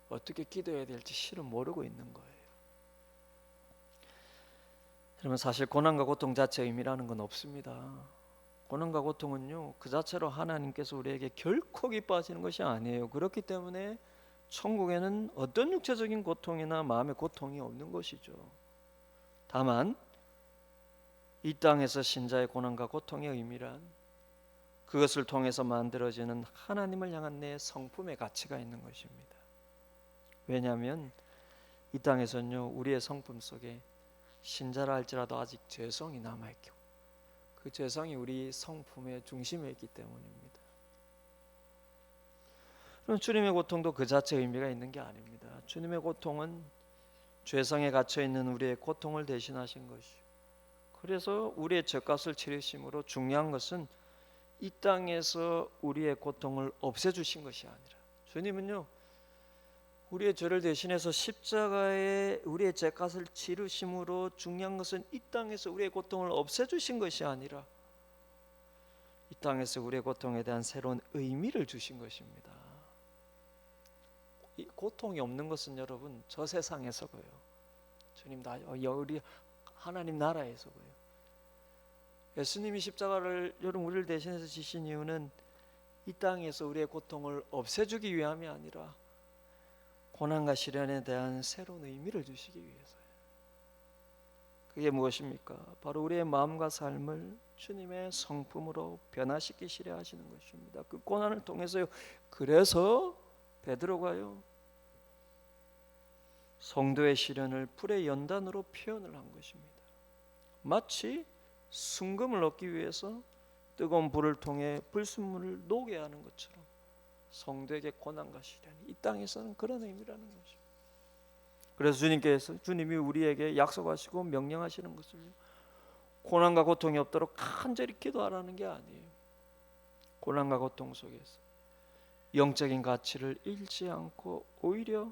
어떻게 기도해야 될지 실은 모르고 있는 거예요. 여러분, 사실 고난과 고통 자체의 의미라는 건 없습니다. 고난과 고통은요, 그 자체로 하나님께서 우리에게 결코 기뻐하시는 것이 아니에요. 그렇기 때문에 천국에는 어떤 육체적인 고통이나 마음의 고통이 없는 것이죠. 다만 이 땅에서 신자의 고난과 고통의 의미란 그것을 통해서 만들어지는 하나님을 향한 내 성품의 가치가 있는 것입니다. 왜냐하면 이 땅에서는요, 우리의 성품 속에 신자라 할지라도 아직 죄성이 남아있고 그 죄성이 우리 성품의 중심에 있기 때문입니다. 그럼 주님의 고통도 그 자체의 의미가 있는 게 아닙니다. 주님의 고통은 죄성에 갇혀있는 우리의 고통을 대신하신 것이요, 그래서 우리의 죄값을 치르심으로 중요한 것은 이 땅에서 우리의 고통을 없애주신 것이 아니라, 주님은요 우리의 죄를 대신해서 십자가에 우리의 죄값을 치르심으로 중요한 것은 이 땅에서 우리의 고통을 없애주신 것이 아니라 이 땅에서 우리의 고통에 대한 새로운 의미를 주신 것입니다. 이 고통이 없는 것은 여러분 저 세상에서고요, 주님 우리 하나님 나라에서고요. 예수님이 십자가를 여러분 우리를 대신해서 지신 이유는 이 땅에서 우리의 고통을 없애주기 위함이 아니라 고난과 시련에 대한 새로운 의미를 주시기 위해서예요. 그게 무엇입니까? 바로 우리의 마음과 삶을 주님의 성품으로 변화시키시려 하시는 것입니다. 그 고난을 통해서요. 그래서 베드로가요, 성도의 시련을 불의 연단으로 표현을 한 것입니다. 마치 순금을 얻기 위해서 뜨거운 불을 통해 불순물을 녹게 하는 것처럼 성도에게 고난과 시련이 이 땅에서는 그런 의미라는 것입니다. 그래서 주님이 우리에게 약속하시고 명령하시는 것은요, 고난과 고통이 없도록 간절히 기도하라는 게 아니에요. 고난과 고통 속에서 영적인 가치를 잃지 않고 오히려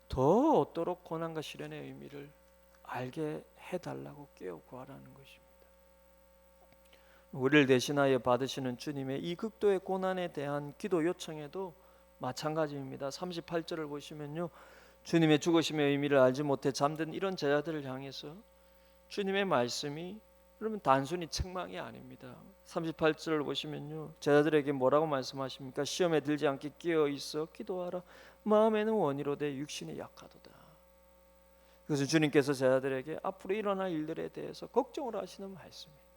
더 얻도록 고난과 시련의 의미를 알게 해달라고 깨어 구하라는 것입니다. 우리를 대신하여 받으시는 주님의 이 극도의 고난에 대한 기도 요청에도 마찬가지입니다. 38절을 보시면요, 주님의 죽으심의 의미를 알지 못해 잠든 이런 제자들을 향해서 주님의 말씀이 그러면 단순히 책망이 아닙니다. 38절을 보시면요, 제자들에게 뭐라고 말씀하십니까? 시험에 들지 않게 깨어 있어 기도하라. 마음에는 원이로되 육신이 약하도다. 그래서 주님께서 제자들에게 앞으로 일어날 일들에 대해서 걱정을 하시는 말씀이에요.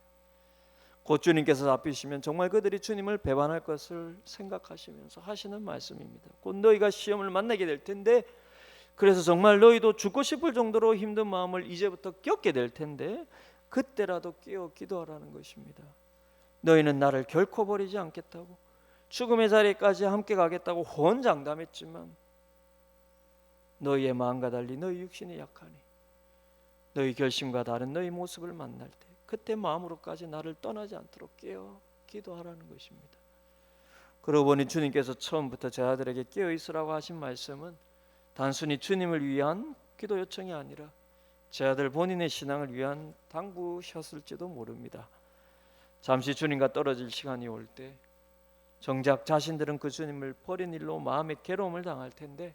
곧 주님께서 잡히시면 정말 그들이 주님을 배반할 것을 생각하시면서 하시는 말씀입니다. 곧 너희가 시험을 만나게 될 텐데, 그래서 정말 너희도 죽고 싶을 정도로 힘든 마음을 이제부터 겪게 될 텐데 그때라도 깨어 기도하라는 것입니다. 너희는 나를 결코 버리지 않겠다고, 죽음의 자리까지 함께 가겠다고 호언장담했지만 너희의 마음과 달리 너희 육신이 약하니 너희 결심과 다른 너희 모습을 만날 때 그때 마음으로까지 나를 떠나지 않도록 깨어 기도하라는 것입니다. 그러고 보니 주님께서 처음부터 제자들에게 깨어 있으라고 하신 말씀은 단순히 주님을 위한 기도 요청이 아니라 제자들 본인의 신앙을 위한 당부셨을지도 모릅니다. 잠시 주님과 떨어질 시간이 올 때 정작 자신들은 그 주님을 버린 일로 마음의 괴로움을 당할 텐데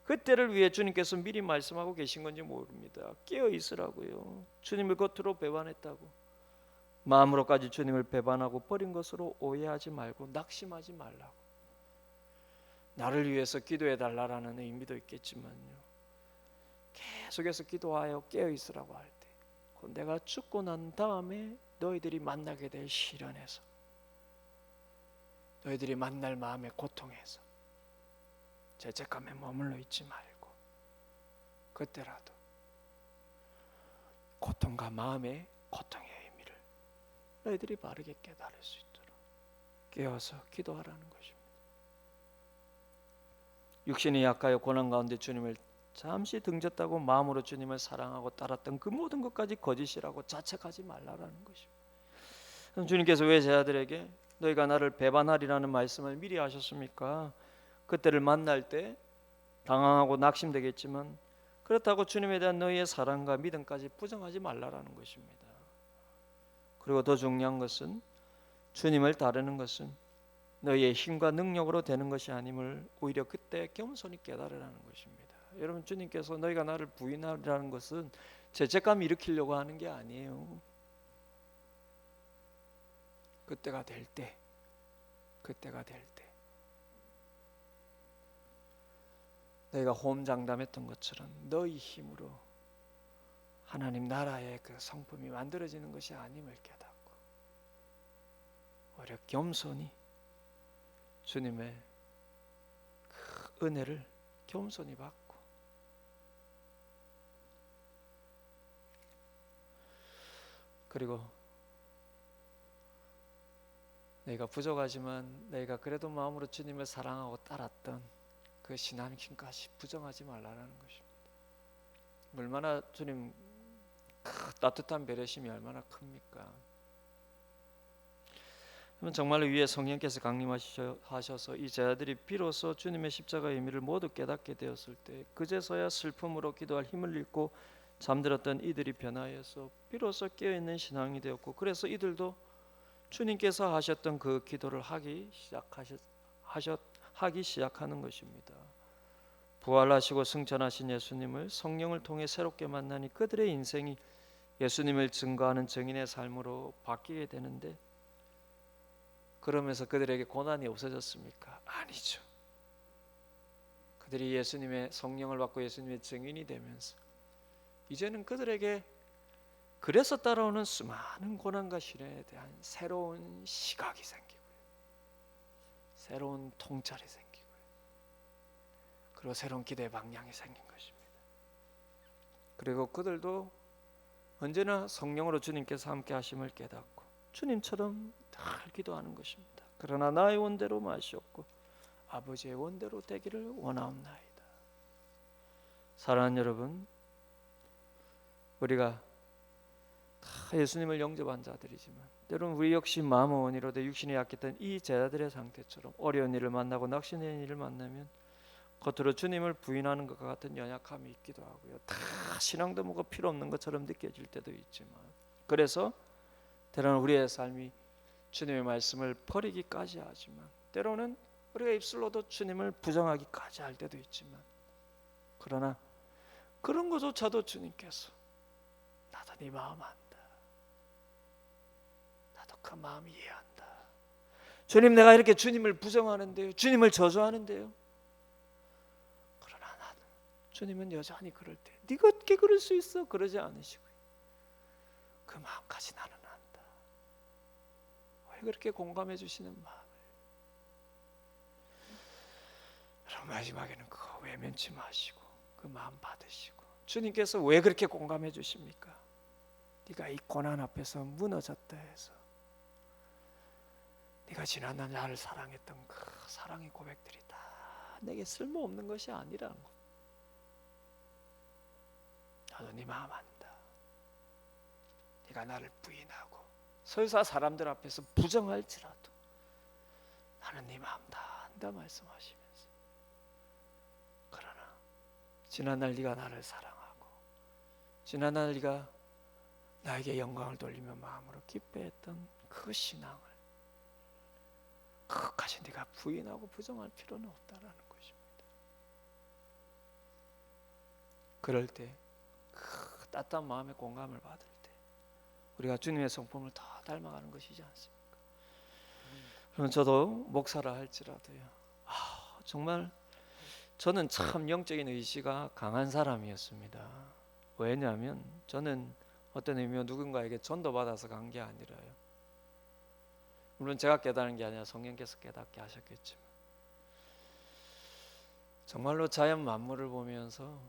그때를 위해 주님께서 미리 말씀하고 계신 건지 모릅니다. 깨어 있으라고요. 주님을 겉으로 배반했다고 마음으로까지 주님을 배반하고 버린 것으로 오해하지 말고 낙심하지 말라고. 나를 위해서 기도해 달라라는 의미도 있겠지만요, 계속해서 기도하여 깨어 있으라고 할 때 내가 죽고 난 다음에 너희들이 만나게 될 시련에서, 너희들이 만날 마음의 고통에서 죄책감에 머물러 있지 말고 그때라도 고통과 마음의 고통의 의미를 너희들이 바르게 깨달을 수 있도록 깨어서 기도하라는 것입니다. 육신이 약하여 고난 가운데 주님을 잠시 등졌다고 마음으로 주님을 사랑하고 따랐던 그 모든 것까지 거짓이라고 자책하지 말라라는 것입니다. 주님께서 왜 제자들에게 너희가 나를 배반하리라는 말씀을 미리 하셨습니까? 그때를 만날 때 당황하고 낙심되겠지만 그렇다고 주님에 대한 너희의 사랑과 믿음까지 부정하지 말라라는 것입니다. 그리고 더 중요한 것은 주님을 따르는 것은 너희의 힘과 능력으로 되는 것이 아님을 오히려 그때 겸손히 깨달으라는 것입니다. 여러분, 주님께서 너희가 나를 부인하리라는 것은 죄책감 일으키려고 하는 게 아니에요. 그때가 될 때 너희가 호언장담했던 것처럼 너희 힘으로 하나님 나라의 그 성품이 만들어지는 것이 아님을 깨닫고 오히려 겸손히 주님의 그 은혜를 겸손히 받고, 그리고 내가 부족하지만 내가 그래도 마음으로 주님을 사랑하고 따랐던 그 신앙 힘까지 부정하지 말라는 것입니다. 얼마나 주님 따뜻한 배려심이 얼마나 큽니까? 정말로 위에 성령께서 강림하셔서 이 제자들이 비로소 주님의 십자가의 의미를 모두 깨닫게 되었을 때 그제서야 슬픔으로 기도할 힘을 잃고 잠들었던 이들이 변화해서 비로소 깨어있는 신앙이 되었고, 그래서 이들도 주님께서 하셨던 그 기도를 하기 시작하는 것입니다. 부활하시고 승천하신 예수님을 성령을 통해 새롭게 만나니 그들의 인생이 예수님을 증거하는 증인의 삶으로 바뀌게 되는데, 그러면서 그들에게 고난이 없어졌습니까? 아니죠. 그들이 예수님의 성령을 받고 예수님의 증인이 되면서 이제는 그들에게 그래서 따라오는 수많은 고난과 시련에 대한 새로운 시각이 생기고요, 새로운 통찰이 생기고요, 그리고 새로운 기대의 방향이 생긴 것입니다. 그리고 그들도 언제나 성령으로 주님께서 함께 하심을 깨닫고 주님처럼 잘 기도하는 것입니다. 그러나 나의 원대로 마시옵고 아버지의 원대로 되기를 원하옵나이다. 사랑하는 여러분, 우리가 다 예수님을 영접한 자들이지만 때로는 우리 역시 마음의 원이로 내 육신이 약했던 이 제자들의 상태처럼 어려운 일을 만나고 낙심되는 일을 만나면 겉으로 주님을 부인하는 것과 같은 연약함이 있기도 하고요. 다 신앙도 뭐가 필요 없는 것처럼 느껴질 때도 있지만, 그래서 때로는 우리의 삶이 주님의 말씀을 버리기까지 하지만 때로는 우리가 입술로도 주님을 부정하기까지 할 때도 있지만, 그러나 그런 것조차도 주님께서 나도 네 마음 안다, 나도 그 마음 이해한다, 주님 내가 이렇게 주님을 부정하는데요, 주님을 저주하는데요, 주님은 여전히 그럴 때 네가 어떻게 그럴 수 있어? 그러지 않으시고요. 그 마음까지 나는 안다. 왜 그렇게 공감해 주시는 마음을. 그럼 마지막에는 그거 외면치 마시고 그 마음 받으시고, 주님께서 왜 그렇게 공감해 주십니까? 네가 이 고난 앞에서 무너졌다 해서 네가 지난날 나를 사랑했던 그 사랑의 고백들이 다 내게 쓸모없는 것이 아니라는 것. 나도 네 마음 안다. 네가 나를 부인하고 설사 사람들 앞에서 부정할지라도 나는 네 마음 다 안다 말씀하시면서, 그러나 지난날 네가 나를 사랑하고 지난날 네가 나에게 영광을 돌리며 마음으로 기뻐했던 그 신앙을 그것까지 네가 부인하고 부정할 필요는 없다라는 것입니다. 그럴 때 그 따뜻한 마음의 공감을 받을 때 우리가 주님의 성품을 더 닮아가는 것이지 않습니까? 그럼 저도 목사라 할지라도요, 정말 저는 참 영적인 의지가 강한 사람이었습니다. 왜냐하면 저는 어떤 의미로 누군가에게 전도받아서 간 게 아니라요, 물론 제가 깨달은 게 아니라 성령께서 깨닫게 하셨겠지만, 정말로 자연 만물을 보면서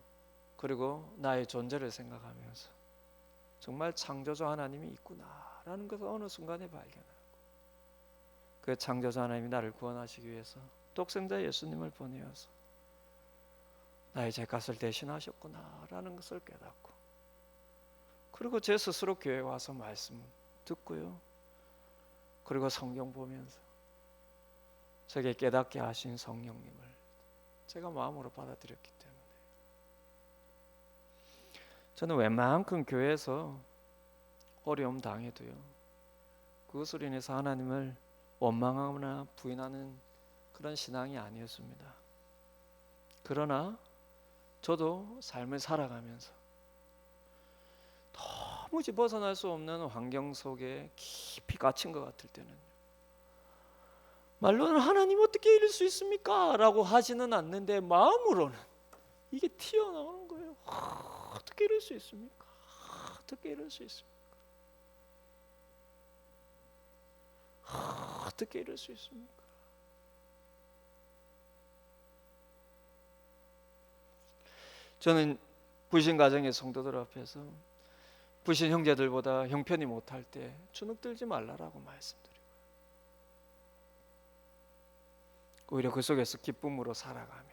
그리고 나의 존재를 생각하면서 정말 창조주 하나님이 있구나라는 것을 어느 순간에 발견하고, 그 창조주 하나님이 나를 구원하시기 위해서 독생자 예수님을 보내어서 나의 죄값을 대신하셨구나라는 것을 깨닫고, 그리고 제 스스로 교회에 와서 말씀 듣고요, 그리고 성경 보면서 제게 깨닫게 하신 성령님을 제가 마음으로 받아들였기 때문에 저는 웬만큼 교회에서 어려움 당해도요, 그것으로 인해서 하나님을 원망하거나 부인하는 그런 신앙이 아니었습니다. 그러나 저도 삶을 살아가면서 도무지 벗어날 수 없는 환경 속에 깊이 갇힌 것 같을 때는 말로는 하나님 어떻게 이럴 수 있습니까? 라고 하지는 않는데 마음으로는 이게 튀어나오는 거예요. 어떻게 이럴 수 있습니까? 어떻게 이럴 수 있습니까? 어떻게 이럴 수 있습니까? 저는 부신 가정의 성도들 앞에서 부신 형제들보다 형편이 못할 때 주눅들지 말라라고 말씀드리고, 오히려 그 속에서 기쁨으로 살아가면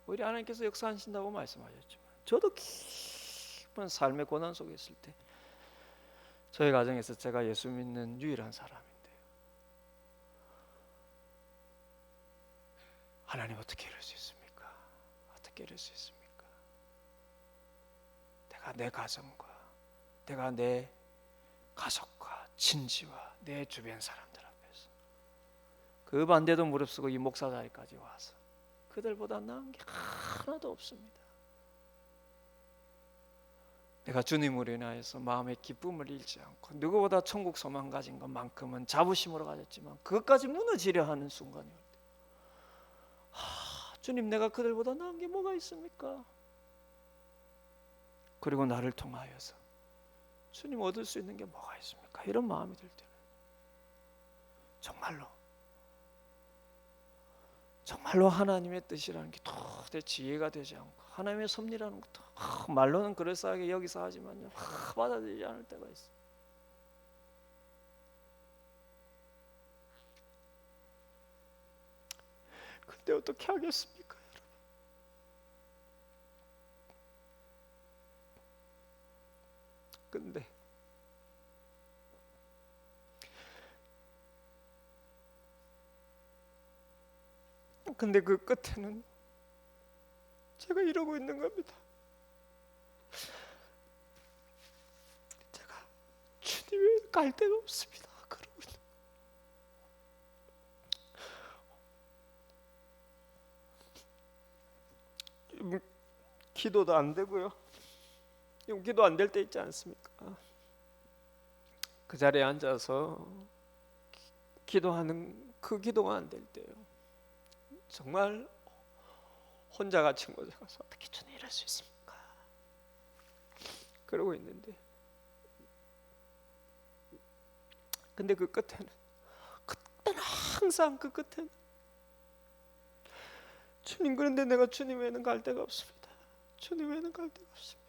오히려 하나님께서 역사하신다고 말씀하셨지만, 저도 깊은 삶의 고난 속에 있을 때 저희 가정에서 제가 예수 믿는 유일한 사람인데요, 하나님 어떻게 이럴 수 있습니까? 어떻게 이럴 수 있습니까? 내가 내 가정과 내가 내 가족과 친지와 내 주변 사람들 앞에서 그 반대도 무릅쓰고 이 목사 자리까지 와서 그들보다 나은 게 하나도 없습니다. 내가 주님으로 인하여서 마음의 기쁨을 잃지 않고 누구보다 천국 소망 가진 것만큼은 자부심으로 가졌지만 그것까지 무너지려 하는 순간이 올 때, 주님 내가 그들보다 나은 게 뭐가 있습니까? 그리고 나를 통하여서 주님 얻을 수 있는 게 뭐가 있습니까? 이런 마음이 들 때는 정말로 정말로 하나님의 뜻이라는 게 도대체 이해가 되지 않고, 하나님의 섭리라는 것도 말로는 그럴싸하게 여기서 하지만요, 받아들이지 않을 때가 있어요. 근데 어떻게 하겠습니까, 여러분? 근데 그 끝에는 제가 이러고 있는 겁니다. 제가 주님의 갈 데가 없습니다. 그러고 있는. 기도도 안 되고요. 기도 안 될 때 있지 않습니까? 그 자리에 앉아서 기도하는 그 기도가 안 될 때요, 정말 혼자 갇힌 곳에 가서 어떻게 주님 이럴 수 있습니까? 그러고 있는데, 근데 그때는 항상 그 끝에는 주님, 그런데 내가 주님 외에는 갈 데가 없습니다. 주님 외에는 갈 데가 없습니다.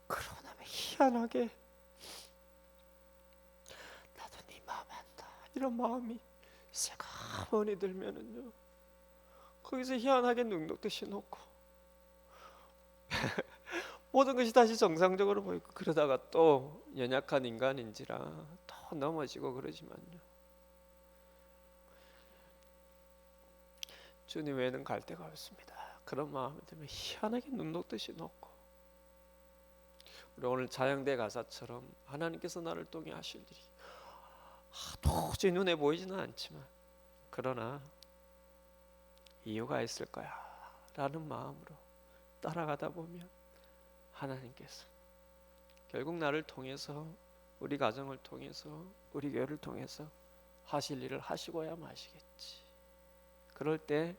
그러고 나면 희한하게 나도 네 마음 안다, 이런 마음이 새가머니 들면은요, 거기서 희한하게 눅눅듯이 놓고 모든 것이 다시 정상적으로 보이고, 그러다가 또 연약한 인간인지라 또 넘어지고 그러지만요, 주님 외에는 갈 데가 없습니다. 그런 마음이 들면 희한하게 눅눅듯이 놓고, 우리 오늘 자양대 가사처럼 하나님께서 나를 통해 하실 일이 도저히 눈에 보이지는 않지만, 그러나 이유가 있을 거야 라는 마음으로 따라가다 보면 하나님께서 결국 나를 통해서, 우리 가정을 통해서, 우리 교회를 통해서 하실 일을 하시고야 마시겠지. 그럴 때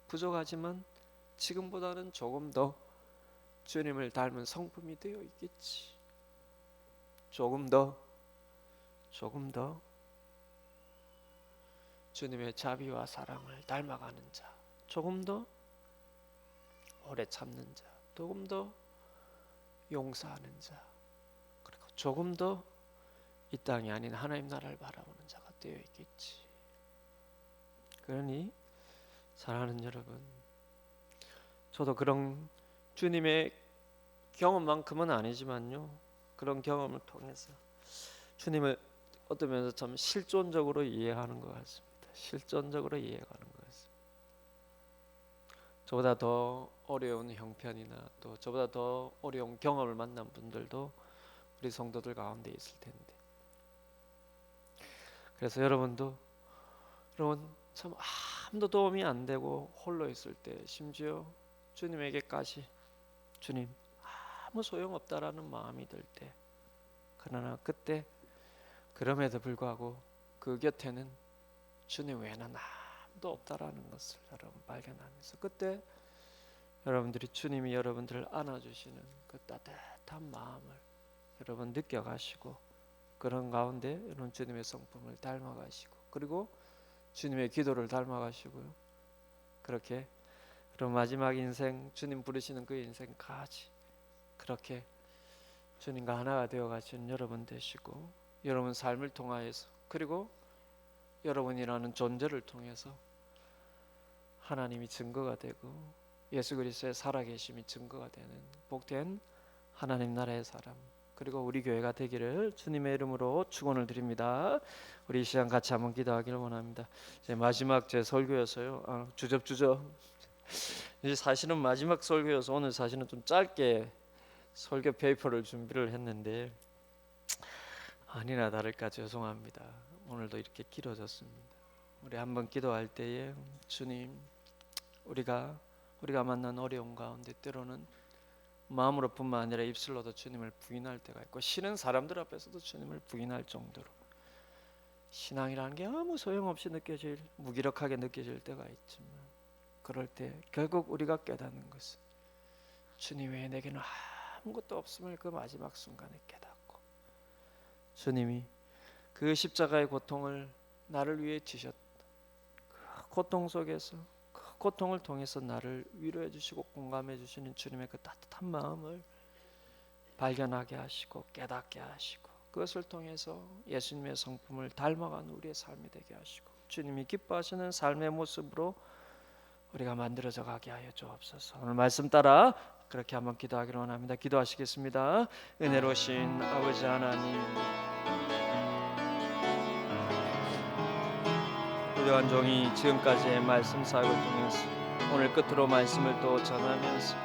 부족하지만 지금보다는 조금 더 주님을 닮은 성품이 되어 있겠지. 조금 더 주님의 자비와 사랑을 닮아가는 자, 조금 더 오래 참는 자, 조금 더 용서하는 자, 그리고 조금 더 이 땅이 아닌 하나님 나라를 바라보는 자가 되어 있겠지. 그러니 사랑하는 여러분, 저도 그런 주님의 경험만큼은 아니지만요, 그런 경험을 통해서 주님을 어떤 면에서 참 실존적으로 이해하는 것 같습니다. 실존적으로 이해하는 것 같습니다. 저보다 더 어려운 형편이나 또 저보다 더 어려운 경험을 만난 분들도 우리 성도들 가운데 있을 텐데, 그래서 여러분 참 아무도 도움이 안 되고 홀로 있을 때, 심지어 주님에게까지 주님 아무 소용없다라는 마음이 들 때, 그러나 그때 그럼에도 불구하고 그 곁에는 주님 외에는 아무도 없다라는 것을 여러분 발견하면서, 그때 여러분들이 주님이 여러분들을 안아주시는 그 따뜻한 마음을 여러분 느껴가시고, 그런 가운데 여러분 주님의 성품을 닮아가시고, 그리고 주님의 기도를 닮아가시고요, 그렇게 그럼 마지막 인생, 주님 부르시는 그 인생까지 그렇게 주님과 하나가 되어 가시는 여러분 되시고, 여러분 삶을 통하여서, 그리고 여러분이라는 존재를 통해서 하나님이 증거가 되고 예수 그리스도의 살아계심이 증거가 되는 복된 하나님 나라의 사람, 그리고 우리 교회가 되기를 주님의 이름으로 축원을 드립니다. 우리 이 시간 같이 한번 기도하기를 원합니다. 제 마지막 제 설교여서요, 주접주접 이제 사실은 마지막 설교여서 오늘 사실은 좀 짧게 설교 페이퍼를 준비를 했는데, 아니나 다를까 죄송합니다. 오늘도 이렇게 길어졌습니다. 우리 한번 기도할 때에, 주님, 우리가 만난 어려운 가운데 때로는 마음으로뿐만 아니라 입술로도 주님을 부인할 때가 있고, 싫은 사람들 앞에서도 주님을 부인할 정도로 신앙이라는 게 아무 소용없이 느껴질, 무기력하게 느껴질 때가 있지만, 그럴 때 결국 우리가 깨닫는 것은 주님 외에 내게는 아무것도 없음을 그 마지막 순간에 깨닫고, 주님이 그 십자가의 고통을 나를 위해 지셨다. 그 고통 속에서 그 고통을 통해서 나를 위로해 주시고 공감해 주시는 주님의 그 따뜻한 마음을 발견하게 하시고 깨닫게 하시고 그것을 통해서 예수님의 성품을 닮아가는 우리의 삶이 되게 하시고 주님이 기뻐하시는 삶의 모습으로 우리가 만들어져 가게 하여 주옵소서. 오늘 말씀 따라 그렇게 한번 기도하기를 원합니다. 기도하시겠습니다. 은혜로우신 아버지 하나님, 부족한 종이 지금까지의 말씀 사역을 통해서 오늘 끝으로 말씀을 또 전하면서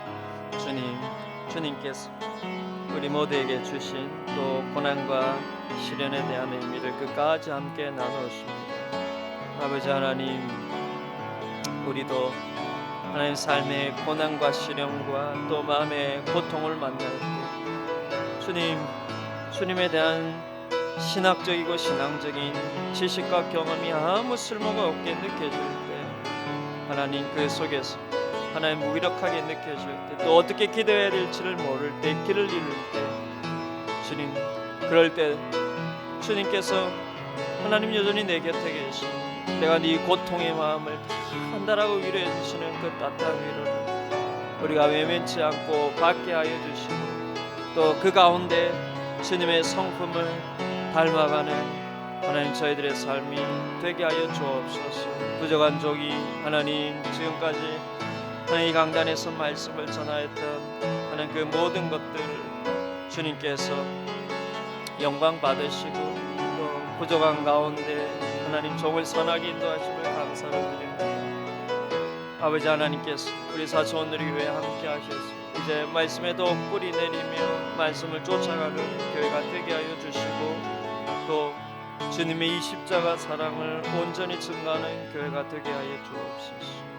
주님께서 우리 모두에게 주신 또 고난과 시련에 대한 의미를 끝까지 함께 나누었습니다. 아버지 하나님, 우리도 하나님 삶의 고난과 시련과 또 마음의 고통을 만날 때 주님에 대한 신학적이고 신앙적인 지식과 경험이 아무 쓸모가 없게 느껴질 때 하나님 그 속에서 하나님 무기력하게 느껴질 때 또 어떻게 기도해야 될지를 모를 때 길을 잃을 때 주님 그럴 때 주님께서 하나님 여전히 내 곁에 계시고 내가 네 고통의 마음을 다 안다라고 위로해 주시는 그 따뜻한 위로를 우리가 외면치 않고 받게 하여 주시고 또 그 가운데 주님의 성품을 닮아가는 하나님 저희들의 삶이 되게 하여 주옵소서. 부족한 종이 하나님 지금까지 하나님 이 강단에서 말씀을 전하였던 하나님 그 모든 것들을 주님께서 영광 받으시고 또 부족한 가운데 하나님 종을 선하게 인도하심을 감사를 드립니다. 아버지 하나님께서 우리 사소원들이 교회 함께 하셔서 이제 말씀에도 뿌리 내리며 말씀을 쫓아가는 교회가 되게 하여 주시고 또 주님의 이 십자가 사랑을 온전히 증거하는 교회가 되게 하여 주옵소서.